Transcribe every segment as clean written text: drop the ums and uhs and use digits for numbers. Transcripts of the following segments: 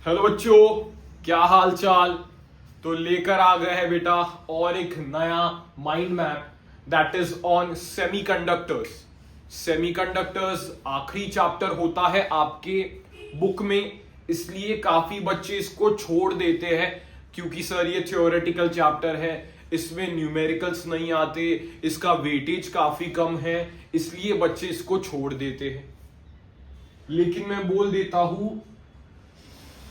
Hello बच्चों, क्या हाल चाल। तो लेकर आ गए हैं बेटा और एक नया mind map that is on semiconductors. Semiconductors आखिरी चैप्टर होता है आपके बुक में, इसलिए काफी बच्चे इसको छोड़ देते हैं क्योंकि सर ये थ्योरेटिकल चैप्टर है, इसमें न्यूमेरिकल्स नहीं आते, इसका वेटेज काफी कम है, इसलिए बच्चे इसको छोड़ देते हैं। लेकिन मैं बोल देता हूं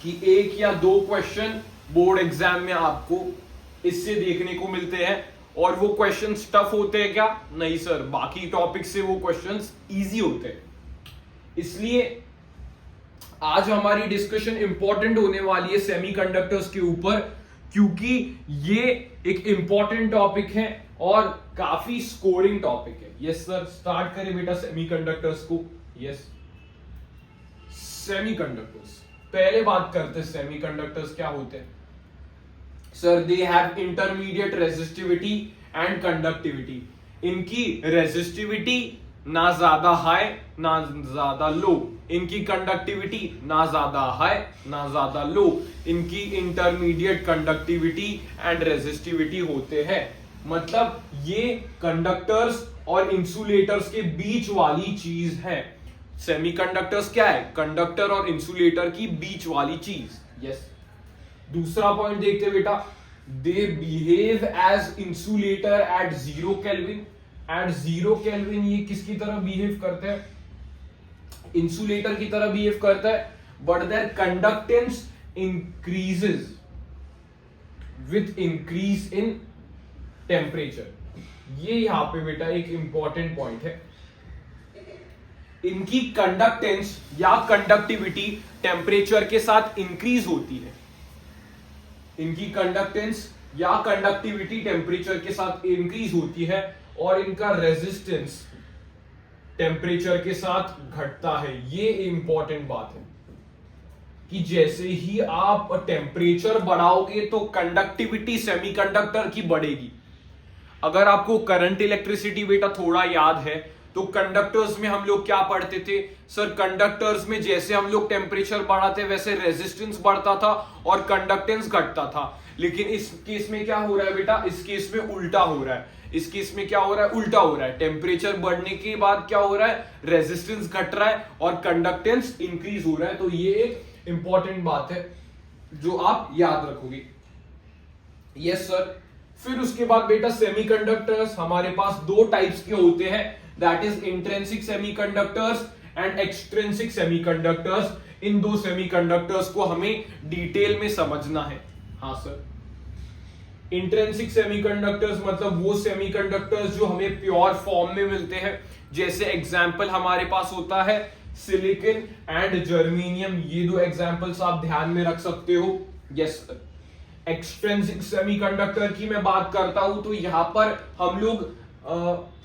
कि एक या दो क्वेश्चन बोर्ड एग्जाम में आपको इससे देखने को मिलते हैं। और वो क्वेश्चंस टफ होते हैं क्या? नहीं सर, बाकी टॉपिक से वो क्वेश्चंस इजी होते हैं। इसलिए आज हमारी डिस्कशन इंपॉर्टेंट होने वाली है सेमीकंडक्टर्स के ऊपर, क्योंकि ये एक इंपॉर्टेंट टॉपिक है और काफी स्कोरिंग टॉपिक है। यस सर, स्टार्ट करें बेटा सेमीकंडक्टर्स को। यस, सेमीकंडक्टर्स पहले बात करते हैं। सेमीकंडक्टर्स क्या होते हैं sir? They have intermediate resistivity and conductivity. इनकी रेजिस्टिविटी ना ज्यादा हाई ना ज्यादा लो, इनकी कंडक्टिविटी ना ज्यादा हाई ना ज्यादा लो, इनकी इंटरमीडिएट कंडक्टिविटी एंड रेजिस्टिविटी होते हैं। मतलब ये कंडक्टर्स और इंसुलेटर्स के बीच वाली चीज है। सेमीकंडक्टर्स क्या है? कंडक्टर और इंसुलेटर की बीच वाली चीज। यस। दूसरा पॉइंट देखते बेटा, they behave as insulator at 0 kelvin. At 0 kelvin ये किसकी तरह बिहेव करते हैं? इंसुलेटर की तरह बिहेव करता है, but their conductance increases with increase in temperature. ये यहां पे बेटा एक इंपॉर्टेंट पॉइंट है। इनकी कंडक्टेंस या कंडक्टिविटी टेम्परेचर के साथ इंक्रीज होती है। इनकी कंडक्टेंस या कंडक्टिविटी टेम्परेचर के साथ इंक्रीज होती है और इनका रेजिस्टेंस टेम्परेचर के साथ घटता है। ये इंपॉर्टेंट बात है कि जैसे ही आप टेम्परेचर बढ़ाओगे तो कंडक्टिविटी सेमीकंडक्टर की बढ़ेगी। अगर आपको करंट इलेक्ट्रिसिटी बेटा थोड़ा याद है तो कंडक्टर्स में हम लोग क्या पढ़ते थे सर? कंडक्टर्स में जैसे हम लोग टेम्परेचर बढ़ाते वैसे रेजिस्टेंस बढ़ता था और कंडक्टेंस घटता था। लेकिन इस केस में क्या हो रहा है बेटा? इस केस में उल्टा हो रहा है। इस केस में क्या हो रहा है? उल्टा हो रहा है। टेम्परेचर बढ़ने के बाद क्या हो रहा है? रेजिस्टेंस घट रहा है और कंडक्टेंस इंक्रीज हो रहा है। तो ये एक इंपॉर्टेंट बात है जो आप याद रखोगे। Yes sir. फिर उसके बाद बेटा सेमीकंडक्टर्स हमारे पास दो टाइप्स के होते हैं, that is intrinsic semiconductors and extrinsic semiconductors. इन दो सेमीकंडक्टर्स को हमें डिटेल में समझना है। हाँ सर। इंट्रिंसिक सेमीकंडक्टर्स मतलब वो सेमीकंडक्टर्स जो हमें प्योर फॉर्म में मिलते हैं। जैसे एग्जांपल हमारे पास होता है सिलिकॉन एंड जर्मेनियम। ये दो एग्जांपल्स आप ध्यान में रख सकते हो। Yes sir. एक्सट्रिंसिक सेमीकंडक्टर की मैं बात करता हूं तो यहां पर हम लोग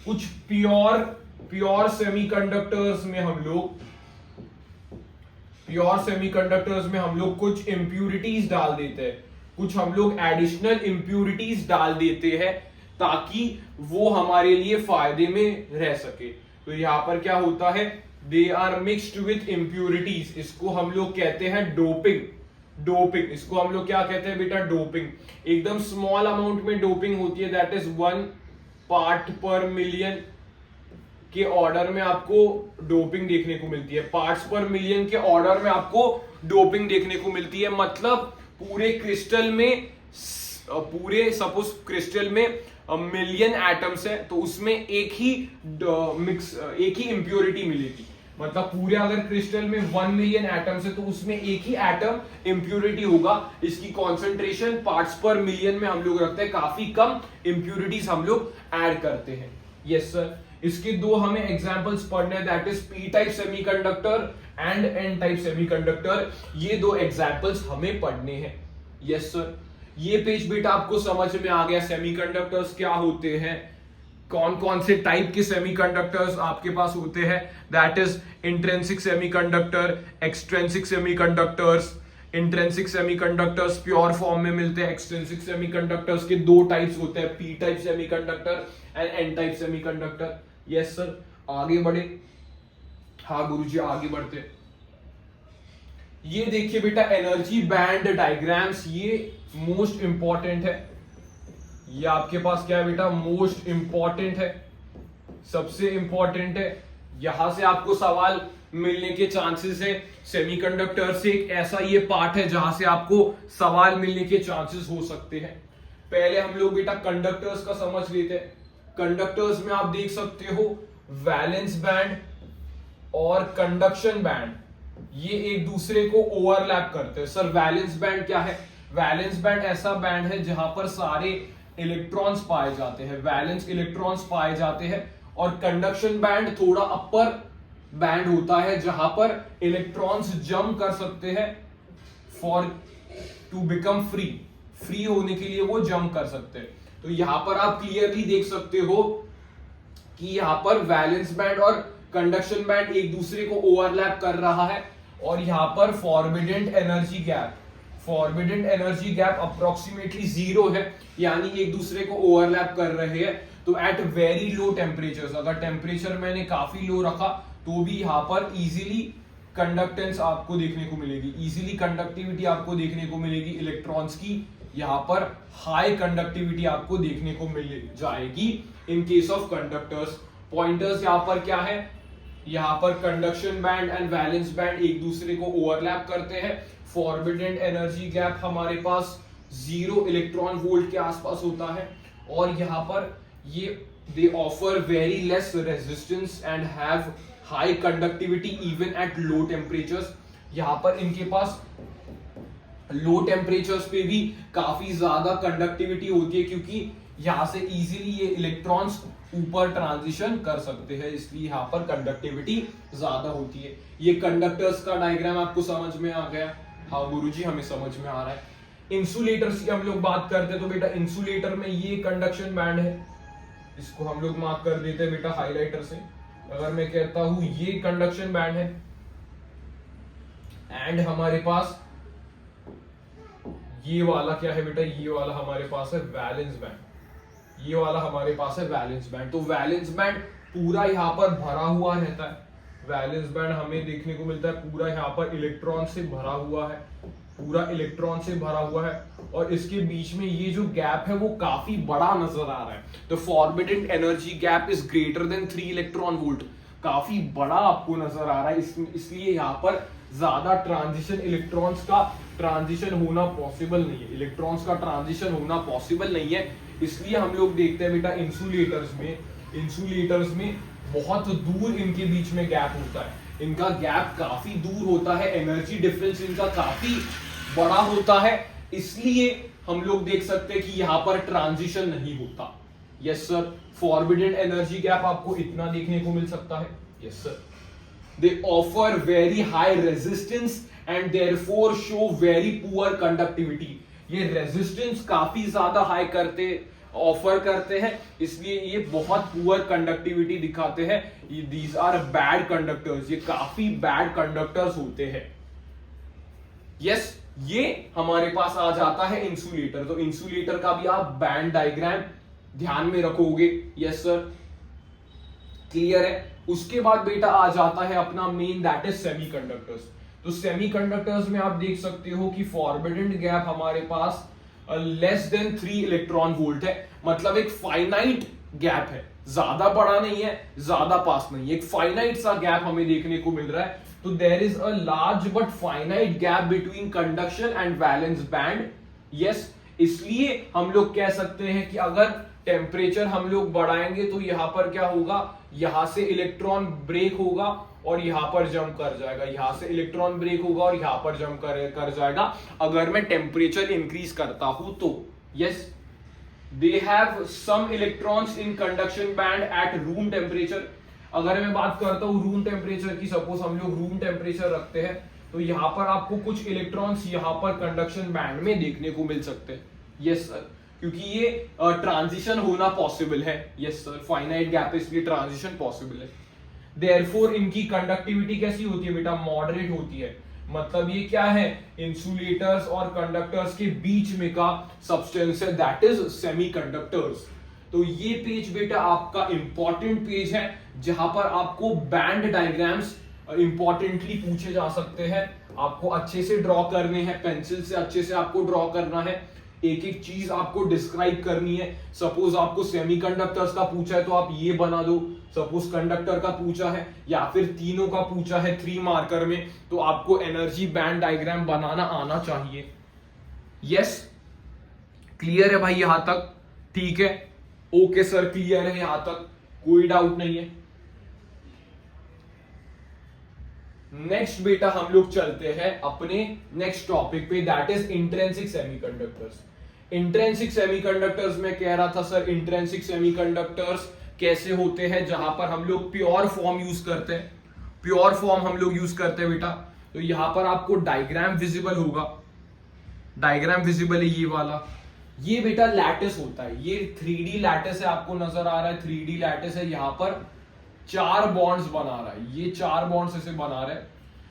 कुछ प्योर सेमीकंडक्टर्स में हम लोग कुछ इंप्यूरिटीज डाल देते हैं, कुछ हम लोग एडिशनल इंप्यूरिटीज डाल देते हैं ताकि वो हमारे लिए फायदे में रह सके। तो यहां पर क्या होता है? They are mixed with impurities. इसको हम लोग कहते हैं डोपिंग। इसको हम लोग क्या कहते हैं बेटा? डोपिंग। एकदम स्मॉल अमाउंट में डोपिंग होती है, दैट इज 1 पार्ट पर मिलियन के ऑर्डर में आपको डोपिंग देखने को मिलती है। पार्ट्स पर मिलियन के ऑर्डर में आपको डोपिंग देखने को मिलती है। मतलब पूरे क्रिस्टल में, सपोज क्रिस्टल में मिलियन एटम्स है तो उसमें एक ही इंप्योरिटी मिलेगी। मतलब पूरे अगर क्रिस्टल में 1 मिलियन एटम्स है तो उसमें एक ही एटम इंप्योरिटी होगा। इसकी कॉन्सेंट्रेशन पार्ट्स पर मिलियन में हम लोग रखते हैं, काफी कम इंप्योरिटीज हम लोग ऐड करते हैं। Yes sir. इसके दो हमें एग्जांपल्स पढ़ने हैं, that is P type semiconductor and N type semiconductor. ये दो एग्जांपल्स हमें पढ़ने हैं। Yes sir. ये पेज बेटा आपको समझ में आ गया सेमीकंडक्टर्स क्या होते हैं, कौन कौन से टाइप के सेमीकंडक्टर्स आपके पास होते हैं। That is intrinsic semiconductor, extrinsic semiconductors. Intrinsic semiconductors pure form में मिलते हैं। एक्सट्रिंसिक सेमीकंडक्टर्स के दो टाइप्स होते हैं, P type semiconductor and N type semiconductor. Yes sir. आगे बढ़े। हाँ गुरुजी आगे बढ़ते। ये देखिए बेटा एनर्जी बैंड डायग्राम्स, ये मोस्ट इंपॉर्टेंट है। ये आपके पास क्या है बेटा, मोस्ट इंपॉर्टेंट है, सबसे इंपॉर्टेंट है। यहां से आपको सवाल मिलने के चांसेस है। सेमीकंडक्टर से एक ऐसा ये पार्ट है जहां से आपको सवाल मिलने के चांसेस हो सकते हैं। पहले हम लोग बेटा कंडक्टर्स का समझ लेते हैं। कंडक्टर्स में आप देख सकते हो वैलेंस बैंड और कंडक्शन बैंड, ये एक दूसरे को ओवरलैप करते हैं। सर वैलेंस बैंड क्या है? वैलेंस बैंड ऐसा बैंड है जहां पर सारे इलेक्ट्रॉन्स पाए जाते हैं, वैलेंस इलेक्ट्रॉन्स पाए जाते हैं। और कंडक्शन बैंड थोड़ा अपर बैंड होता है जहां पर इलेक्ट्रॉन्स जंप कर सकते हैं for to become free, free होने के लिए वो जंप कर सकते हैं। तो यहां पर आप क्लियरली देख सकते हो कि यहां पर वैलेंस बैंड और कंडक्शन बैंड एक दूसरे को ओवरलैप कर रहा है। और यहां पर forbidden energy gap, forbidden energy gap approximately 0 है, यानी एक दूसरे को ओवरलैप कर रहे हैं। तो एट वेरी लो टेम्परेचर, अगर टेम्परेचर मैंने काफी लो रखा तो भी यहां पर इजीली कंडक्टेंस आपको देखने को मिलेगी, इजीली कंडक्टिविटी आपको देखने को मिलेगी इलेक्ट्रॉन्स की। यहां पर हाई कंडक्टिविटी आपको देखने को मिल जाएगी in case of conductors. Pointers यहां पर क्या है, यहां पर conduction band and valence band एक दूसरे को ओवरलैप करते हैं। फॉरबिडेंट एनर्जी गैप हमारे पास 0 इलेक्ट्रॉन वोल्ट के आसपास होता है। और यहां पर ये दे offer very less resistance and have high conductivity even at low temperatures. यहां पर इनके पास लो टेम्परेचर्स पे भी काफी ज्यादा कंडक्टिविटी होती है, क्योंकि यहां से इजीली ये इलेक्ट्रॉन्स ऊपर ट्रांजिशन कर सकते हैं, इसलिए यहां पर कंडक्टिविटी ज्यादा होती है। ये कंडक्टर्स का डायग्राम आपको समझ में आ गया? हाँ गुरुजी हमें समझ में आ रहा है। इंसुलेटर्स की हम लोग बात करते हैं तो बेटा इंसुलेटर में ये कंडक्शन बैंड है, इसको हम लोग मार्क कर देते हैं बेटा हाइलाइटर से। अगर मैं कहता हूं ये कंडक्शन बैंड है एंड हमारे पास ये वाला क्या है बेटा, ये वाला हमारे पास है वैलेंस बैंड, ये वाला हमारे पास है वैलेंस बैंड। तो वैलेंस बैंड पूरा यहां पर भरा हुआ रहता है, वैलेंस बैंड हमें देखने को मिलता है पूरा यहां पर इलेक्ट्रॉन से भरा हुआ है, पूरा इलेक्ट्रॉन से भरा हुआ है। और इसके बीच में ये जो गैप है वो काफी बड़ा नजर आ रहा है। तो forbidden energy gap is greater than 3 electron volt, काफी बड़ा आपको नजर आ रहा है। इसलिए यहाँ पर ज्यादा ट्रांजिशन, इलेक्ट्रॉन्स का ट्रांजिशन होना पॉसिबल नहीं है, इलेक्ट्रॉन्स का ट्रांजिशन होना पॉसिबल नहीं है। इसलिए हम लोग देखते हैं बेटा इंसुलेटर्स में बहुत दूर इनके बीच में गैप होता है, इनका गैप काफी दूर होता है, एनर्जी डिफरेंस इनका काफी बड़ा होता है। इसलिए हम लोग देख सकते हैं कि यहां पर ट्रांजिशन नहीं होता। यस सर, फॉरबिडेंट एनर्जी गैप आपको इतना देखने को मिल सकता है। Yes sir, they offer very high resistance and therefore show very poor conductivity. ये रेजिस्टेंस काफी ज्यादा हाई ऑफर करते हैं, इसलिए ये बहुत पुअर कंडक्टिविटी दिखाते हैं। दीज आर बैड कंडक्टर्स, ये काफी बैड कंडक्टर्स होते हैं। यस, ये हमारे पास आ जाता है इंसुलेटर। तो इंसुलेटर का भी आप बैंड डायग्राम ध्यान में रखोगे। यस सर, क्लियर है। उसके बाद बेटा आ जाता है अपना मेन, दैट इज सेमीकंडक्टर्स। तो सेमीकंडक्टर्स में आप देख सकते हो कि फॉरबिडेंट गैप हमारे पास लेस देन 3 इलेक्ट्रॉन वोल्ट है, मतलब एक फाइनाइट गैप है, ज्यादा बड़ा नहीं है, ज्यादा पास नहीं है, एक फाइनाइट सा गैप हमें देखने को मिल रहा है। तो there is a large but finite gap between conduction and valence band. Yes, इसलिए हम लोग कह सकते हैं कि अगर टेम्परेचर हम लोग बढ़ाएंगे तो यहां पर क्या होगा, यहां से इलेक्ट्रॉन ब्रेक होगा और यहां पर जंप कर जाएगा, यहां से इलेक्ट्रॉन ब्रेक होगा और यहां पर जंप कर जाएगा अगर मैं टेम्परेचर इंक्रीज करता हूं तो। Yes, they have some electrons in conduction band at room temperature. अगर मैं बात करता हूं रूम टेम्परेचर की, सपोज हम लोग रूम टेम्परेचर रखते हैं, तो यहां पर आपको कुछ इलेक्ट्रॉन्स यहां पर कंडक्शन बैंड में देखने को मिल सकते हैं। यस सर, क्योंकि ये ट्रांजिशन होना पॉसिबल है। यस सर, फाइनाइट गैप, इसलिए ट्रांजिशन पॉसिबल है। देयरफॉर इनकी कंडक्टिविटी कैसी होती है बेटा, मॉडरेट होती है। मतलब ये क्या है, इंसुलेटर्स और कंडक्टर्स के बीच में का सब्सटेंस है, दैट इज सेमीकंडक्टर्स। तो ये पेज बेटा आपका इंपॉर्टेंट पेज है, जहां पर आपको बैंड डायग्राम्स इंपॉर्टेंटली पूछे जा सकते हैं। आपको अच्छे से ड्रॉ करने हैं, पेंसिल से अच्छे से आपको ड्रॉ करना है, एक एक चीज आपको डिस्क्राइब करनी है। सपोज आपको सेमीकंडक्टर्स का पूछा है तो आप ये बना दो, सपोज कंडक्टर का पूछा है या फिर तीनों का पूछा है 3 मार्कर में, तो आपको एनर्जी बैंड डायग्राम बनाना आना चाहिए। यस, क्लियर है भाई यहां तक? ठीक है, ओके सर क्लियर है यहां तक, कोई डाउट नहीं है। नेक्स्ट बेटा हम लोग चलते हैं अपने नेक्स्ट टॉपिक पे, that is intrinsic semiconductors. Intrinsic semiconductors में कह रहा था सर, इंट्रिंसिक सेमीकंडक्टर्स कैसे होते हैं, जहां पर हम लोग प्योर फॉर्म यूज करते हैं, प्योर फॉर्म हम लोग यूज करते हैं बेटा। तो यहां पर आपको डायग्राम विजिबल होगा, डायग्राम विजिबल है ये वाला, ये बेटा लैटिस होता है, ये 3D लैटिस है, आपको नजर आ रहा है 3D लैटिस है, यहां पर 4 बॉन्ड्स बना रहा है, ये 4 बॉन्ड्स ऐसे बना रहा है।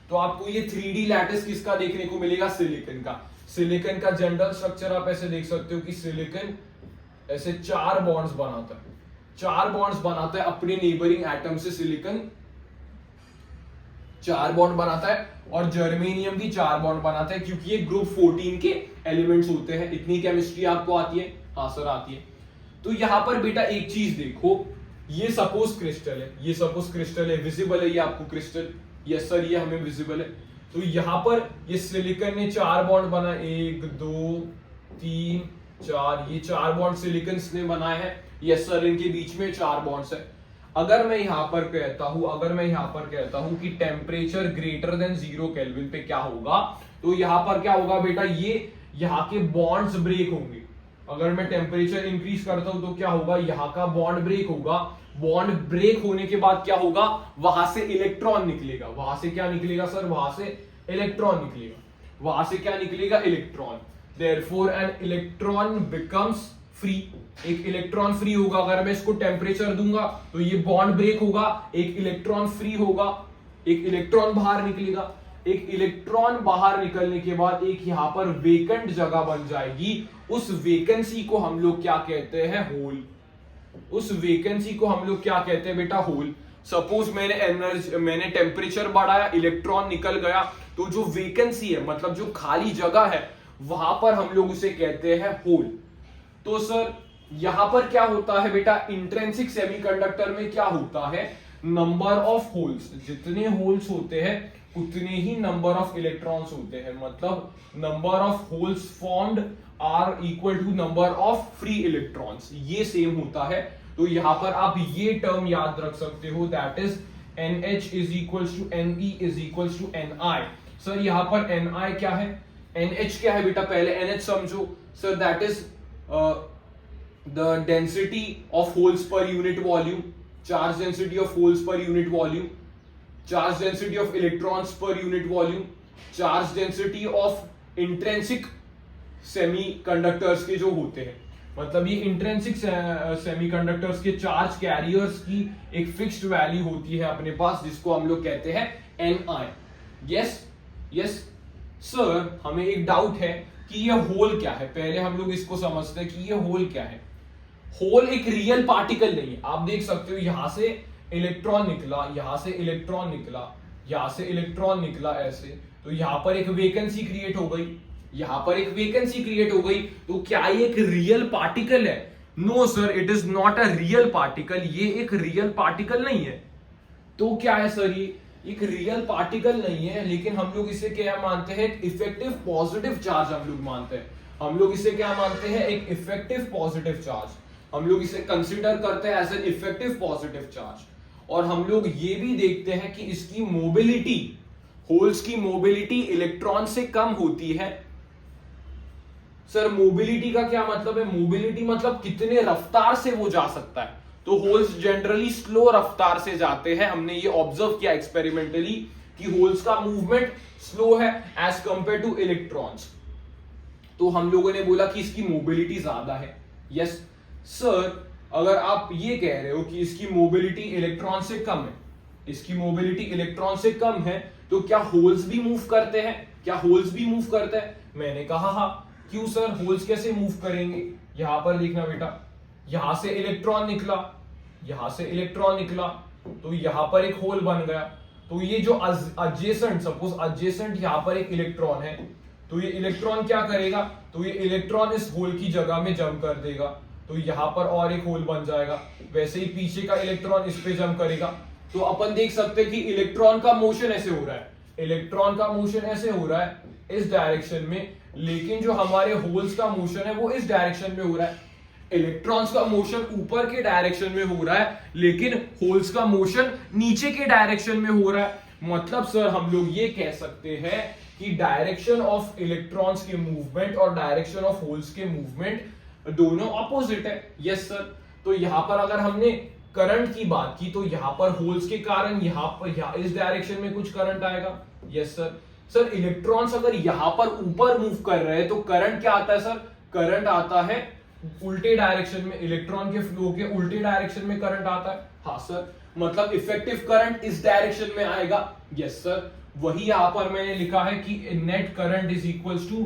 तो आपको ये 3D लैटिस किसका देखने को मिलेगा? सिलिकॉन का। सिलिकॉन का जनरल स्ट्रक्चर आप ऐसे देख सकते हो कि सिलिकॉन ऐसे 4 बॉन्ड्स बनाता है, 4 बॉन्ड्स बनाता है अपने नेबरिंग एटम से। सिलिकॉन 4 बॉन्ड बनाता है और जर्मेनियम भी 4 बॉन्ड बनाता है, क्योंकि ये ग्रुप 14 के एलिमेंट्स होते हैं। इतनी केमिस्ट्री आपको आती है? हाँ सर आती है। तो यहां पर बेटा एक चीज देखो, ये सपोज क्रिस्टल है, ये सपोज क्रिस्टल है, विजिबल है ये आपको क्रिस्टल? यस सर ये हमें विजिबल है। तो यहां पर ये सिलिकॉन ने 4 बॉन्ड बना, 1 2 3 4, ये 4 बॉन्ड सिलिकॉन ने बनाए हैं। यस सर इनके बीच में 4 बॉन्ड्स है। अगर मैं यहां पर कहता हूं कि टेम्परेचर ग्रेटर देन 0 केल्विन पे क्या होगा, तो यहां पर क्या होगा बेटा, ये यहां के बॉन्ड्स ब्रेक होंगे। अगर मैं टेम्परेचर इंक्रीज करता हूं तो क्या होगा, यहां का बॉन्ड ब्रेक होगा। बॉन्ड ब्रेक होने के बाद क्या होगा, वहां से इलेक्ट्रॉन निकलेगा। वहां से क्या निकलेगा सर? वहां से इलेक्ट्रॉन निकलेगा। वहां से क्या निकलेगा? Electron. Therefore an electron becomes free, एक इलेक्ट्रॉन फ्री होगा। अगर मैं इसको टेम्परेचर दूंगा तो ये बॉन्ड ब्रेक होगा, एक इलेक्ट्रॉन फ्री होगा, एक इलेक्ट्रॉन बाहर निकलेगा। एक इलेक्ट्रॉन बाहर निकलने के बाद एक यहां पर वेकेंट जगह बन जाएगी। उस वेकेंसी को हम लोग क्या कहते हैं? होल। उस वेकेंसी को हम लोग क्या कहते हैं बेटा? होल। सपोज मैंने टेम्परेचर बढ़ाया, इलेक्ट्रॉन निकल गया, तो जो वेकेंसी है मतलब जो खाली जगह है, वहां पर हम लोग उसे कहते हैं होल। तो सर यहां पर क्या होता है बेटा, इंट्रिंसिक सेमीकंडक्टर में क्या होता है, नंबर ऑफ होल्स, जितने होल्स होते हैं उतने ही नंबर ऑफ इलेक्ट्रॉन्स होते हैं। मतलब number of holes formed are equal to number of free electrons, ये सेम होता है। तो यहां पर आप ये टर्म याद रख सकते हो, that is NH is equal to NE is equal to NI। Sir यहां पर NI क्या है, NH क्या है बेटा, पहले NH समझो sir, that is the density of holes per unit volume, charge density of holes per unit volume, charge density of electrons per unit volume, charge density of intrinsic semiconductors के जो होते हैं, मतलब ये इंट्रिंसिक सेमीकंडक्टर्स के charge carriers की एक fixed value होती है अपने पास, जिसको हम लोग कहते हैं Ni। यस सर, हमें एक डाउट है कि ये होल क्या है। पहले हम लोग इसको समझते हैं कि ये होल क्या है। होल एक रियल पार्टिकल नहीं है। आप देख सकते हो यहां से इलेक्ट्रॉन निकला, यहां से इलेक्ट्रॉन निकला, यहां से इलेक्ट्रॉन निकला ऐसे, तो यहां पर एक वेकेंसी क्रिएट हो गई, यहां पर एक वेकेंसी क्रिएट हो गई। तो क्या ये एक रियल पार्टिकल है? No sir, it is not a real particle. ये एक रियल पार्टिकल नहीं है। तो क्या है सर, ये एक रियल पार्टिकल नहीं है, लेकिन हम लोग इसे क्या मानते हैं, इफेक्टिव पॉजिटिव चार्ज हम लोग मानते हैं। हम लोग इसे क्या मानते हैं, एक इफेक्टिव पॉजिटिव चार्ज। हम लोग इसे कंसीडर करते हैं as an effective positive charge. और हम लोग ये भी देखते हैं कि इसकी मोबिलिटी, होल्स की मोबिलिटी इलेक्ट्रॉन से कम होती है। सर मोबिलिटी का क्या मतलब है? मोबिलिटी मतलब कितने रफ्तार से वो जा सकता है। तो होल्स जनरली स्लो रफ्तार से जाते हैं। हमने ये ऑब्जर्व किया एक्सपेरिमेंटली कि होल्स का मूवमेंट स्लो है एज कंपेयर टू इलेक्ट्रॉन्स। तो हम लोगों ने बोला कि इसकी मोबिलिटी ज्यादा है। यस सर, अगर आप ये कह रहे हो कि इसकी मोबिलिटी इलेक्ट्रॉन से कम है, इसकी मोबिलिटी इलेक्ट्रॉन से कम है, तो क्या होल्स भी मूव करते हैं? क्या होल्स भी मूव करते हैं? मैंने कहा हाँ। क्यों सर, होल्स कैसे मूव करेंगे? यहां पर देखना बेटा, यहां से इलेक्ट्रॉन निकला, यहां से इलेक्ट्रॉन निकला, तो यहां पर एक होल बन गया। तो ये जो adjacent, सपोज adjacent यहाँ पर एक इलेक्ट्रॉन है, तो ये इलेक्ट्रॉन क्या करेगा, तो ये इलेक्ट्रॉन इस होल की जगह में जंप कर देगा, तो यहाँ पर और एक होल बन जाएगा। वैसे ही पीछे का इलेक्ट्रॉन इस पे जंप करेगा। तो अपन देख सकते हैं कि इलेक्ट्रॉन का मोशन ऐसे हो रहा है, इलेक्ट्रॉन का मोशन ऐसे हो रहा है इस डायरेक्शन में, लेकिन जो हमारे होल्स का मोशन है वो इस डायरेक्शन में हो रहा है। इलेक्ट्रॉन्स का मोशन ऊपर के डायरेक्शन में हो रहा है, लेकिन होल्स का मोशन नीचे के डायरेक्शन में हो रहा है। मतलब सर हम लोग ये कह सकते हैं कि डायरेक्शन ऑफ इलेक्ट्रॉन्स के मूवमेंट और डायरेक्शन ऑफ होल्स के मूवमेंट दोनों अपोजिट है। Yes sir. तो यहां पर अगर हमने करंट की बात की तो यहां पर होल्स के कारण यहां पर इस डायरेक्शन में कुछ करंट आएगा। Yes sir. सर इलेक्ट्रॉन्स अगर यहां पर ऊपर मूव कर रहे हैं तो करंट क्या आता है सर, करंट आता है उल्टे डायरेक्शन में, इलेक्ट्रॉन के फ्लो के उल्टे डायरेक्शन में करंट आता है। हाँ सर, मतलब इफेक्टिव करंट इस डायरेक्शन में आएगा। Yes sir. वही यहां पर मैंने लिखा है कि net current is equals to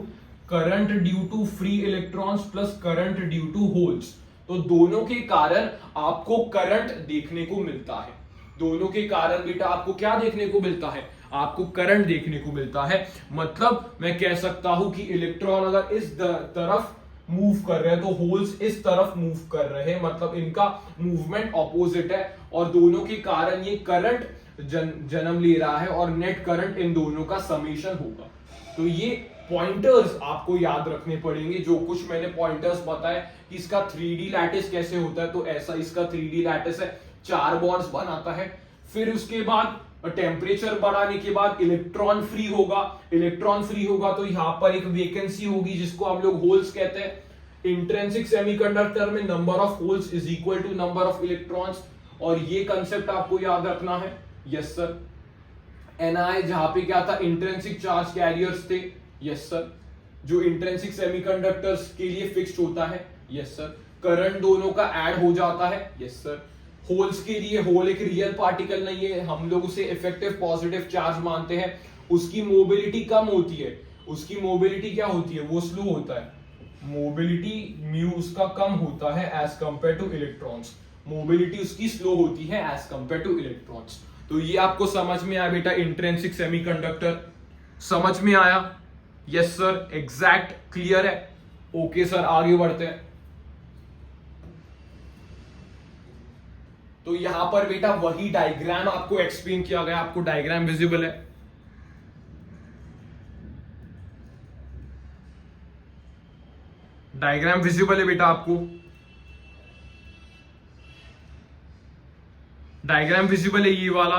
current due to free electrons plus current due to holes. तो दोनों के कारण आपको करंट देखने को मिलता है, दोनों के कारण बेटा आपको क्या देखने को मिलता है, आपको करंट देखने को मिलता है। मतलब मैं कह सकता हूं कि इलेक्ट्रॉन अगर इस तरफ मूव कर रहे हैं तो होल्स इस तरफ मूव कर रहे हैं, मतलब इनका मूवमेंट ऑपोजिट है और दोनों के कारण ये करंट जन्म ले रहा है और नेट करंट इन दोनों का समेशन होगा। तो ये पॉइंटर्स आपको याद रखने पड़ेंगे, जो कुछ मैंने पॉइंटर्स बताए कि इसका 3D लैटिस कैसे होता है, तो ऐसा इसका 3D लैटिस है, 4 बॉन्ड्स बनाता है। फिर उसके बाद टेम्परेचर बढ़ाने के बाद इलेक्ट्रॉन फ्री होगा, इलेक्ट्रॉन फ्री होगा तो यहां पर एक वेकेंसी होगी जिसको हम लोग होल्स कहते हैं। इंट्रिंसिक सेमीकंडक्टर में number of holes is equal to number of electrons, और ये कंसेप्ट आपको याद रखना है। Yes sir. Ni जहां पे क्या था, इंट्रिंसिक चार्ज कैरियर्स थे। Yes sir. जो इंट्रिंसिक सेमीकंडक्टर्स के लिए फिक्स्ड होता है। Yes sir. करंट दोनों का ऐड हो जाता है। Yes sir. होल्स के लिए, होल एक रियल पार्टिकल नहीं है, हम लोग उसे इफेक्टिव पॉजिटिव चार्ज मानते हैं, उसकी मोबिलिटी कम होती है, उसकी मोबिलिटी क्या होती है, वो स्लो होता है, मोबिलिटी म्यू उसका कम होता है as compare to electrons, mobility उसकी स्लो होती है एज कंपेयर टू इलेक्ट्रॉन्स। तो ये आपको समझ में आया बेटा, इंट्रिंसिक सेमीकंडक्टर समझ में आया। यस सर, एग्जैक्ट क्लियर है। ओके सर, आगे बढ़ते हैं। तो यहां पर बेटा वही डायग्राम आपको एक्सप्लेन किया गया, आपको डायग्राम विजिबल है। डायग्राम विजिबल है बेटा आपको, डायग्राम विजिबल है ये वाला।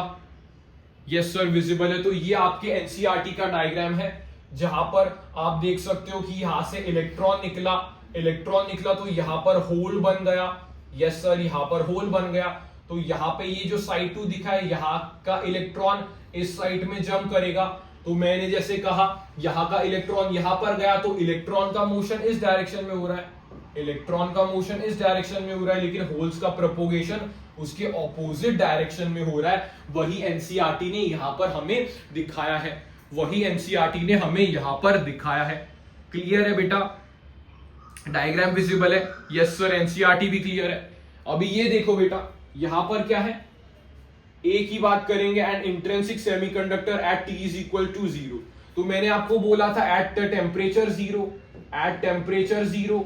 यस सर, विजिबल है। तो ये आपके एनसीईआरटी का डायग्राम है, जहां पर आप देख सकते हो कि यहां से इलेक्ट्रॉन निकला, इलेक्ट्रॉन निकला तो यहां पर होल बन गया। यस सर, यहां पर होल बन गया। तो यहां पे ये जो साइड 2 दिखा है, यहां का इलेक्ट्रॉन इस साइड में जंप करेगा। तो मैंने जैसे कहा यहां का इलेक्ट्रॉन यहां पर गया तो इलेक्ट्रॉन का मोशन इस डायरेक्शन में हो रहा है, इलेक्ट्रॉन का मोशन इस डायरेक्शन में हो रहा है, लेकिन होल्स का प्रोपोगेशन उसके ऑपोजिट डायरेक्शन में हो रहा है। वही एनसीईआरटी ने यहां पर हमें दिखाया है, वही एनसीईआरटी ने हमें यहां पर दिखाया है। क्लियर है बेटा, डायग्राम विजिबल है। यस सर, एनसीईआरटी भी क्लियर है। अभी ये देखो बेटा, यहां पर क्या है, ए की बात करेंगे, and intrinsic semiconductor at T is equal to 0। तो मैंने आपको बोला था at temperature 0, at temperature 0,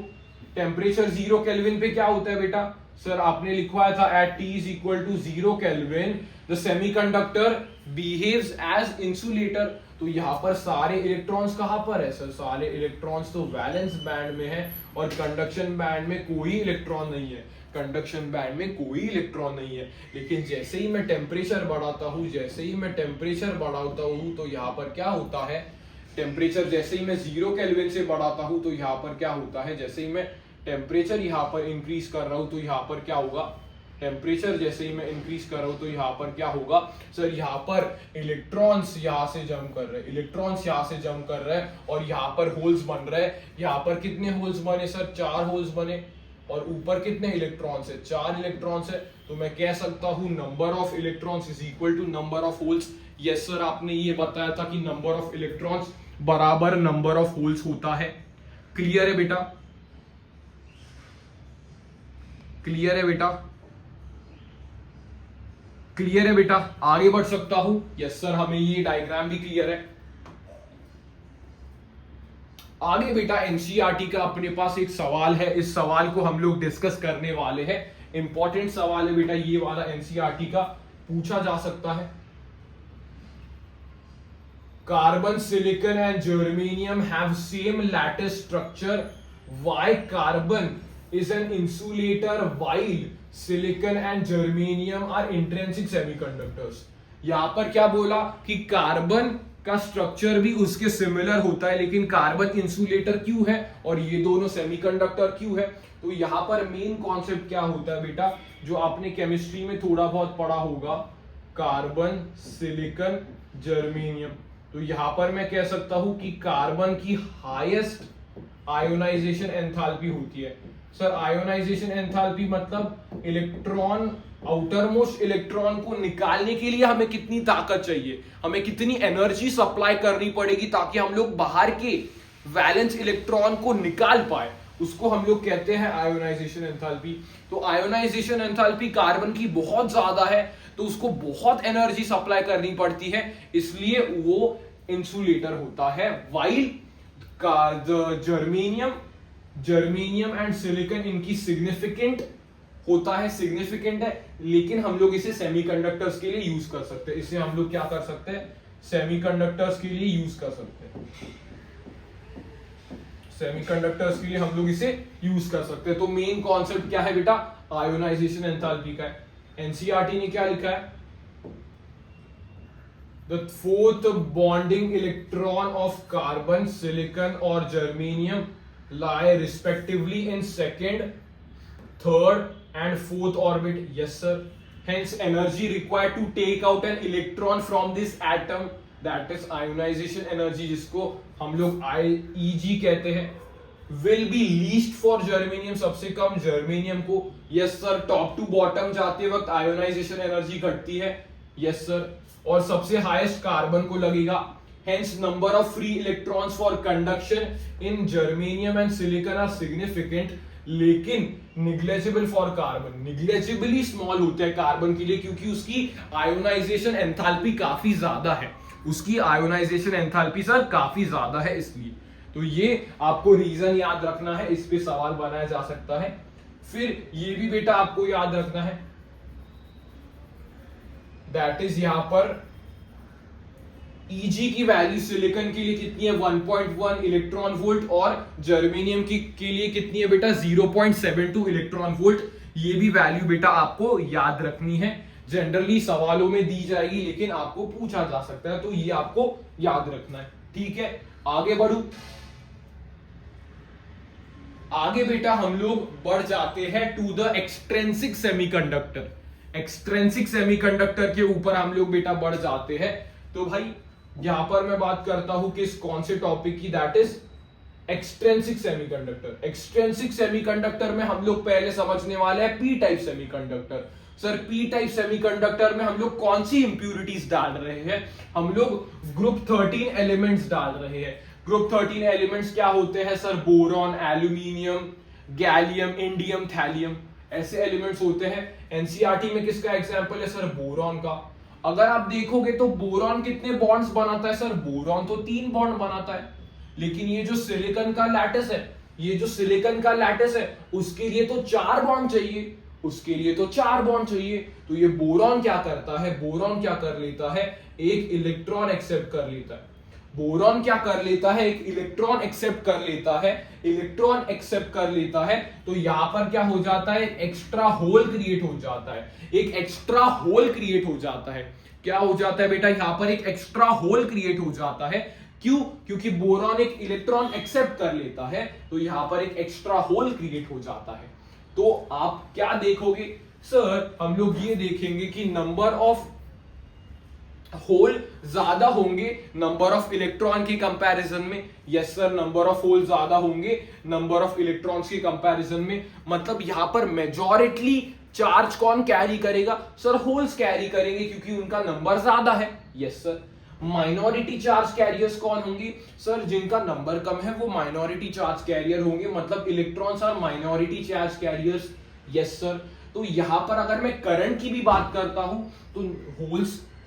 temperature 0 kelvin पे क्या होता है बेटा, सर आपने लिखवाया था at T is equal to 0 kelvin the semiconductor behaves as insulator. तो यहां पर सारे इलेक्ट्रॉन्स कहां पर है सर, सारे इलेक्ट्रॉन्स तो वैलेंस बैंड में है और कंडक्शन बैंड में कोई इलेक्ट्रॉन नहीं है, कंडक्शन बैंड में कोई इलेक्ट्रॉन नहीं है। लेकिन जैसे ही मैं टेम्परेचर बढ़ाता हूं, जैसे ही मैं टेम्परेचर बढ़ाता हूं तो यहाँ पर क्या होता है, टेम्परेचर जैसे ही मैं 0 केल्विन से बढ़ाता हूं तो यहाँ पर क्या होता है, जैसे ही मैं टेम्परेचर यहाँ पर इंक्रीज कर रहा हूं तो यहाँ पर क्या होगा, टेम्परेचर जैसे ही मैं इंक्रीज कर रहा हूं तो यहाँ पर क्या होगा सर, यहाँ पर इलेक्ट्रॉन्स यहाँ से जंप कर रहे हैं, इलेक्ट्रॉन्स यहाँ से जंप कर रहे हैं और यहाँ पर होल्स बन रहे हैं। यहाँ पर कितने होल्स बने सर, 4 होल्स बने, और ऊपर कितने इलेक्ट्रॉन्स है, 4 इलेक्ट्रॉन्स है। तो मैं कह सकता हूं number of electrons is equal to number of holes. Yes sir, आपने ये बताया था कि नंबर ऑफ इलेक्ट्रॉन्स बराबर नंबर ऑफ होल्स होता है। क्लियर है बेटा, क्लियर है बेटा, क्लियर है बेटा, आगे बढ़ सकता हूं? यस सर, हमें ये डायग्राम भी क्लियर है। आगे बेटा एनसीईआरटी का अपने पास एक सवाल है, इस सवाल को हम लोग डिस्कस करने वाले हैं। इंपॉर्टेंट सवाल है बेटा ये वाला, एनसीईआरटी का पूछा जा सकता है। Carbon, silicon and germanium have same lattice structure, why carbon is an insulator while silicon and germanium are intrinsic semiconductors। यहां पर क्या बोला कि कार्बन का स्ट्रक्चर भी उसके सिमिलर होता है, लेकिन कार्बन इंसुलेटर क्यों है और ये दोनों सेमीकंडक्टर क्यों है? तो यहां पर मेन कॉन्सेप्ट क्या होता है बेटा, जो आपने केमिस्ट्री में थोड़ा बहुत पढ़ा होगा, कार्बन, सिलिकॉन, जर्मेनियम। तो यहां पर मैं कह सकता हूं कि कार्बन की हाईएस्ट आयोनाइजेशन एंथैल्पी होती है। सर आयोनाइजेशन एंथैल्पी मतलब इलेक्ट्रॉन, आउटर मोस्ट इलेक्ट्रॉन को निकालने के लिए हमें कितनी ताकत चाहिए, हमें कितनी एनर्जी सप्लाई करनी पड़ेगी ताकि हम लोग बाहर के वैलेंस इलेक्ट्रॉन को निकाल पाए, उसको हम लोग कहते हैं आयोनाइजेशन एंथैल्पी। तो आयोनाइजेशन एंथैल्पी कार्बन की बहुत ज्यादा है, तो उसको बहुत एनर्जी सप्लाई करनी पड़ती है, इसलिए वो इंसुलेटर होता है। वाइल जर्मेनियम एंड सिलिकॉन इनकी सिग्निफिकेंट होता है, सिग्निफिकेंट है, लेकिन हम लोग इसे सेमीकंडक्टर्स के लिए यूज कर सकते हैं। इसे हम लोग क्या कर सकते हैं, सेमीकंडक्टर्स के लिए यूज कर सकते हैं, सेमीकंडक्टर्स के लिए हम लोग इसे यूज कर सकते हैं। तो मेन कॉन्सेप्ट क्या है बेटा, आयोनाइजेशन एंथैल्पी का है। एनसीईआरटी ने क्या लिखा है, The fourth bonding electron of carbon, silicon or germanium lie respectively in second, third and fourth orbit. Yes sir. Hence energy required to take out an electron from this atom, that is ionization energy, जिसको हम लोग IEG कहते हैं, will be least for germanium, सबसे कम germanium को। Yes sir. Top to bottom जाते वक्त आयोनाइजेशन एनर्जी घटती है। Yes sir. और सबसे हाईएस्ट कार्बन को लगेगा। Hence number of free electrons for conduction in germanium and silicon are significant, लेकिन negligible for carbon, negligibly small होते हैं कार्बन के लिए, क्योंकि उसकी आयोनाइजेशन एंथैल्पी काफी ज्यादा है, उसकी आयोनाइजेशन एंथैल्पी सर काफी ज्यादा है, इसलिए। तो ये आपको रीजन याद रखना है, इस पे सवाल बनाया जा सकता है। फिर ये भी बेटा आपको याद रखना है, दैट इज यहां पर Eg की वैल्यू सिलिकॉन के लिए कितनी है, 1.1 इलेक्ट्रॉन वोल्ट, और जर्मेनियम के लिए कितनी है बेटा, 0.72 इलेक्ट्रॉन वोल्ट। ये भी वैल्यू बेटा आपको याद रखनी है, जनरली सवालों में दी जाएगी, लेकिन आपको पूछा जा सकता है, तो ये आपको याद रखना है। ठीक है, आगे बढ़ू। आगे बेटा हम लोग बढ़ जाते हैं to the extrinsic semiconductor. Extrinsic semiconductor के ऊपर हम लोग बेटा बढ़ जाते हैं। तो भाई यहां पर मैं बात करता हूं किस कौन से टॉपिक की, that is extrinsic semiconductor. Extrinsic semiconductor में हम लोग पहले समझने वाले हैं P type semiconductor. Sir P type semiconductor में हम लोग कौन सी इंप्यूरिटीज डाल रहे हैं, हम लोग ग्रुप 13 एलिमेंट्स डाल रहे हैं। ग्रुप 13 एलिमेंट्स क्या होते हैं sir, boron, aluminium, gallium, indium, thallium, ऐसे एलिमेंट्स होते हैं। एनसीईआरटी में किसका एग्जांपल है सर, बोरॉन का। अगर आप देखोगे तो बोरॉन कितने बॉन्ड्स बनाता है सर, बोरॉन तो 3 बॉन्ड बनाता है, लेकिन ये जो सिलिकॉन का लैटिस है, ये जो सिलिकॉन का लैटिस है, उसके लिए तो 4 बॉन्ड चाहिए, उसके लिए तो 4 बॉन्ड चाहिए। तो ये बोरॉन क्या करता है, बोरॉन क्या कर लेता है, एक इलेक्ट्रॉन एक्सेप्ट कर लेता है। बोरॉन क्या कर लेता है, एक इलेक्ट्रॉन एक्सेप्ट कर लेता है, इलेक्ट्रॉन एक्सेप्ट कर लेता है, तो यहां पर क्या हो जाता है, एक्स्ट्रा होल क्रिएट हो जाता है, एक एक्स्ट्रा होल क्रिएट हो जाता है। क्या हो जाता है बेटा, यहां पर एक एक्स्ट्रा होल क्रिएट हो जाता है। क्यों, क्योंकि बोरॉन एक इलेक्ट्रॉन एक्सेप्ट कर लेता है, तो यहां पर एक एक्स्ट्रा होल क्रिएट हो जाता है। तो आप क्या देखोगे सर, हम लोग ये देखेंगे कि नंबर ऑफ होल ज्यादा होंगे नंबर ऑफ इलेक्ट्रॉन के कंपैरिजन में। Yes sir, number of hole ज्यादा होंगे नंबर ऑफ इलेक्ट्रॉन्स के कंपैरिजन में। मतलब यहां पर मेजॉरिटली चार्ज कौन कैरी करेगा सर, होल्स कैरी करेंगे, क्योंकि उनका नंबर ज्यादा है। Yes sir. Minority charge carriers कौन होंगे सर, जिनका नंबर कम है वो माइनॉरिटी चार्ज कैरियर होंगे, मतलब electrons are minority charge carriers. Yes sir. तो यहां पर अगर मैं करंट की भी बात करता हूं तो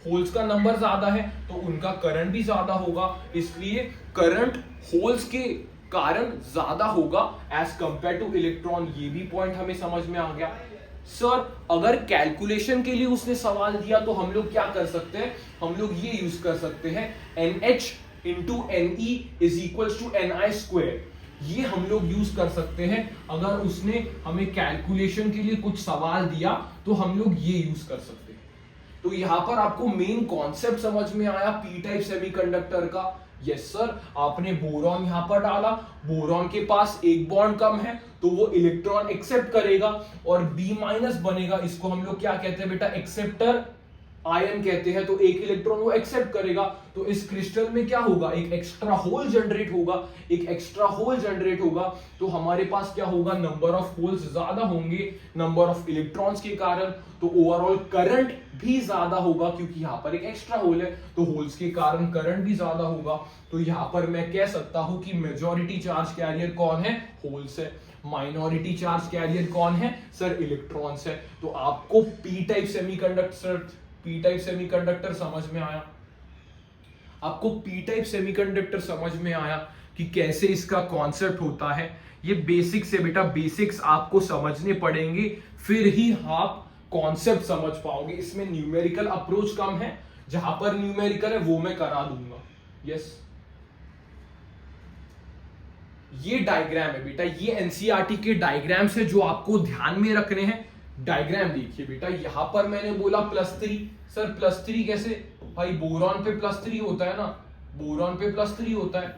होल्स का नंबर ज्यादा है तो उनका करंट भी ज्यादा होगा, इसलिए करंट होल्स के कारण ज्यादा होगा एज कंपेयर टू इलेक्ट्रॉन। ये भी पॉइंट हमें समझ में आ गया। सर अगर कैलकुलेशन के लिए उसने सवाल दिया तो हम लोग क्या कर सकते हैं, हम लोग ये यूज कर सकते हैं NH into NE is equal to NI square. ये हम लोग यूज कर सकते हैं अगर उसने हमें कैलकुलेशन के लिए कुछ सवाल दिया तो हम लोग ये यूज कर सकते हैं। तो यहां पर आपको मेन कॉन्सेप्ट समझ में आया पी टाइप सेमीकंडक्टर का। यस सर, आपने बोरॉन यहां पर डाला, बोरॉन के पास एक बॉन्ड कम है तो वो इलेक्ट्रॉन एक्सेप्ट करेगा और B- बनेगा, इसको हम लोग क्या कहते हैं बेटा, एक्सेप्टर आयन कहते हैं। तो एक इलेक्ट्रॉन वो एक्सेप्ट करेगा तो इस क्रिस्टल में क्या होगा, एक एक्स्ट्रा होल जनरेट होगा, एक एक्स्ट्रा होल जनरेट होगा तो हमारे पास क्या होगा, नंबर ऑफ होल्स ज्यादा होंगे नंबर ऑफ इलेक्ट्रॉन्स के कारण, तो ओवरऑल करंट भी ज्यादा होगा क्योंकि यहां पर एक एक्स्ट्रा होल है तो होल्स के कारण करंट भी ज्यादा होगा। तो यहां पर मैं कह सकता हूं कि मेजॉरिटी चार्ज कैरियर कौन है, होल्स है, माइनॉरिटी चार्ज कैरियर कौन है सर, इलेक्ट्रॉन्स है। तो आपको पी टाइप सेमीकंडक्टर समझ में आया, आपको पी टाइप सेमीकंडक्टर समझ में आया कि कैसे इसका कॉन्सेप्ट होता है। ये बेसिक से बेटा बेसिक्स आपको समझने पड़ेंगे फिर ही आप कॉन्सेप्ट समझ पाओगे। इसमें न्यूमेरिकल अप्रोच कम है, जहां पर न्यूमेरिकल है वो मैं करा दूंगा। यस, ये डायग्राम है बेटा, ये एनसीईआरटी के डायग्राम्स है जो आपको ध्यान में रखने हैं। डायग्राम देखिए बेटा, यहां पर मैंने बोला +3, सर +3 कैसे भाई, बोरॉन पे +3 होता है ना, बोरॉन पे +3 होता है,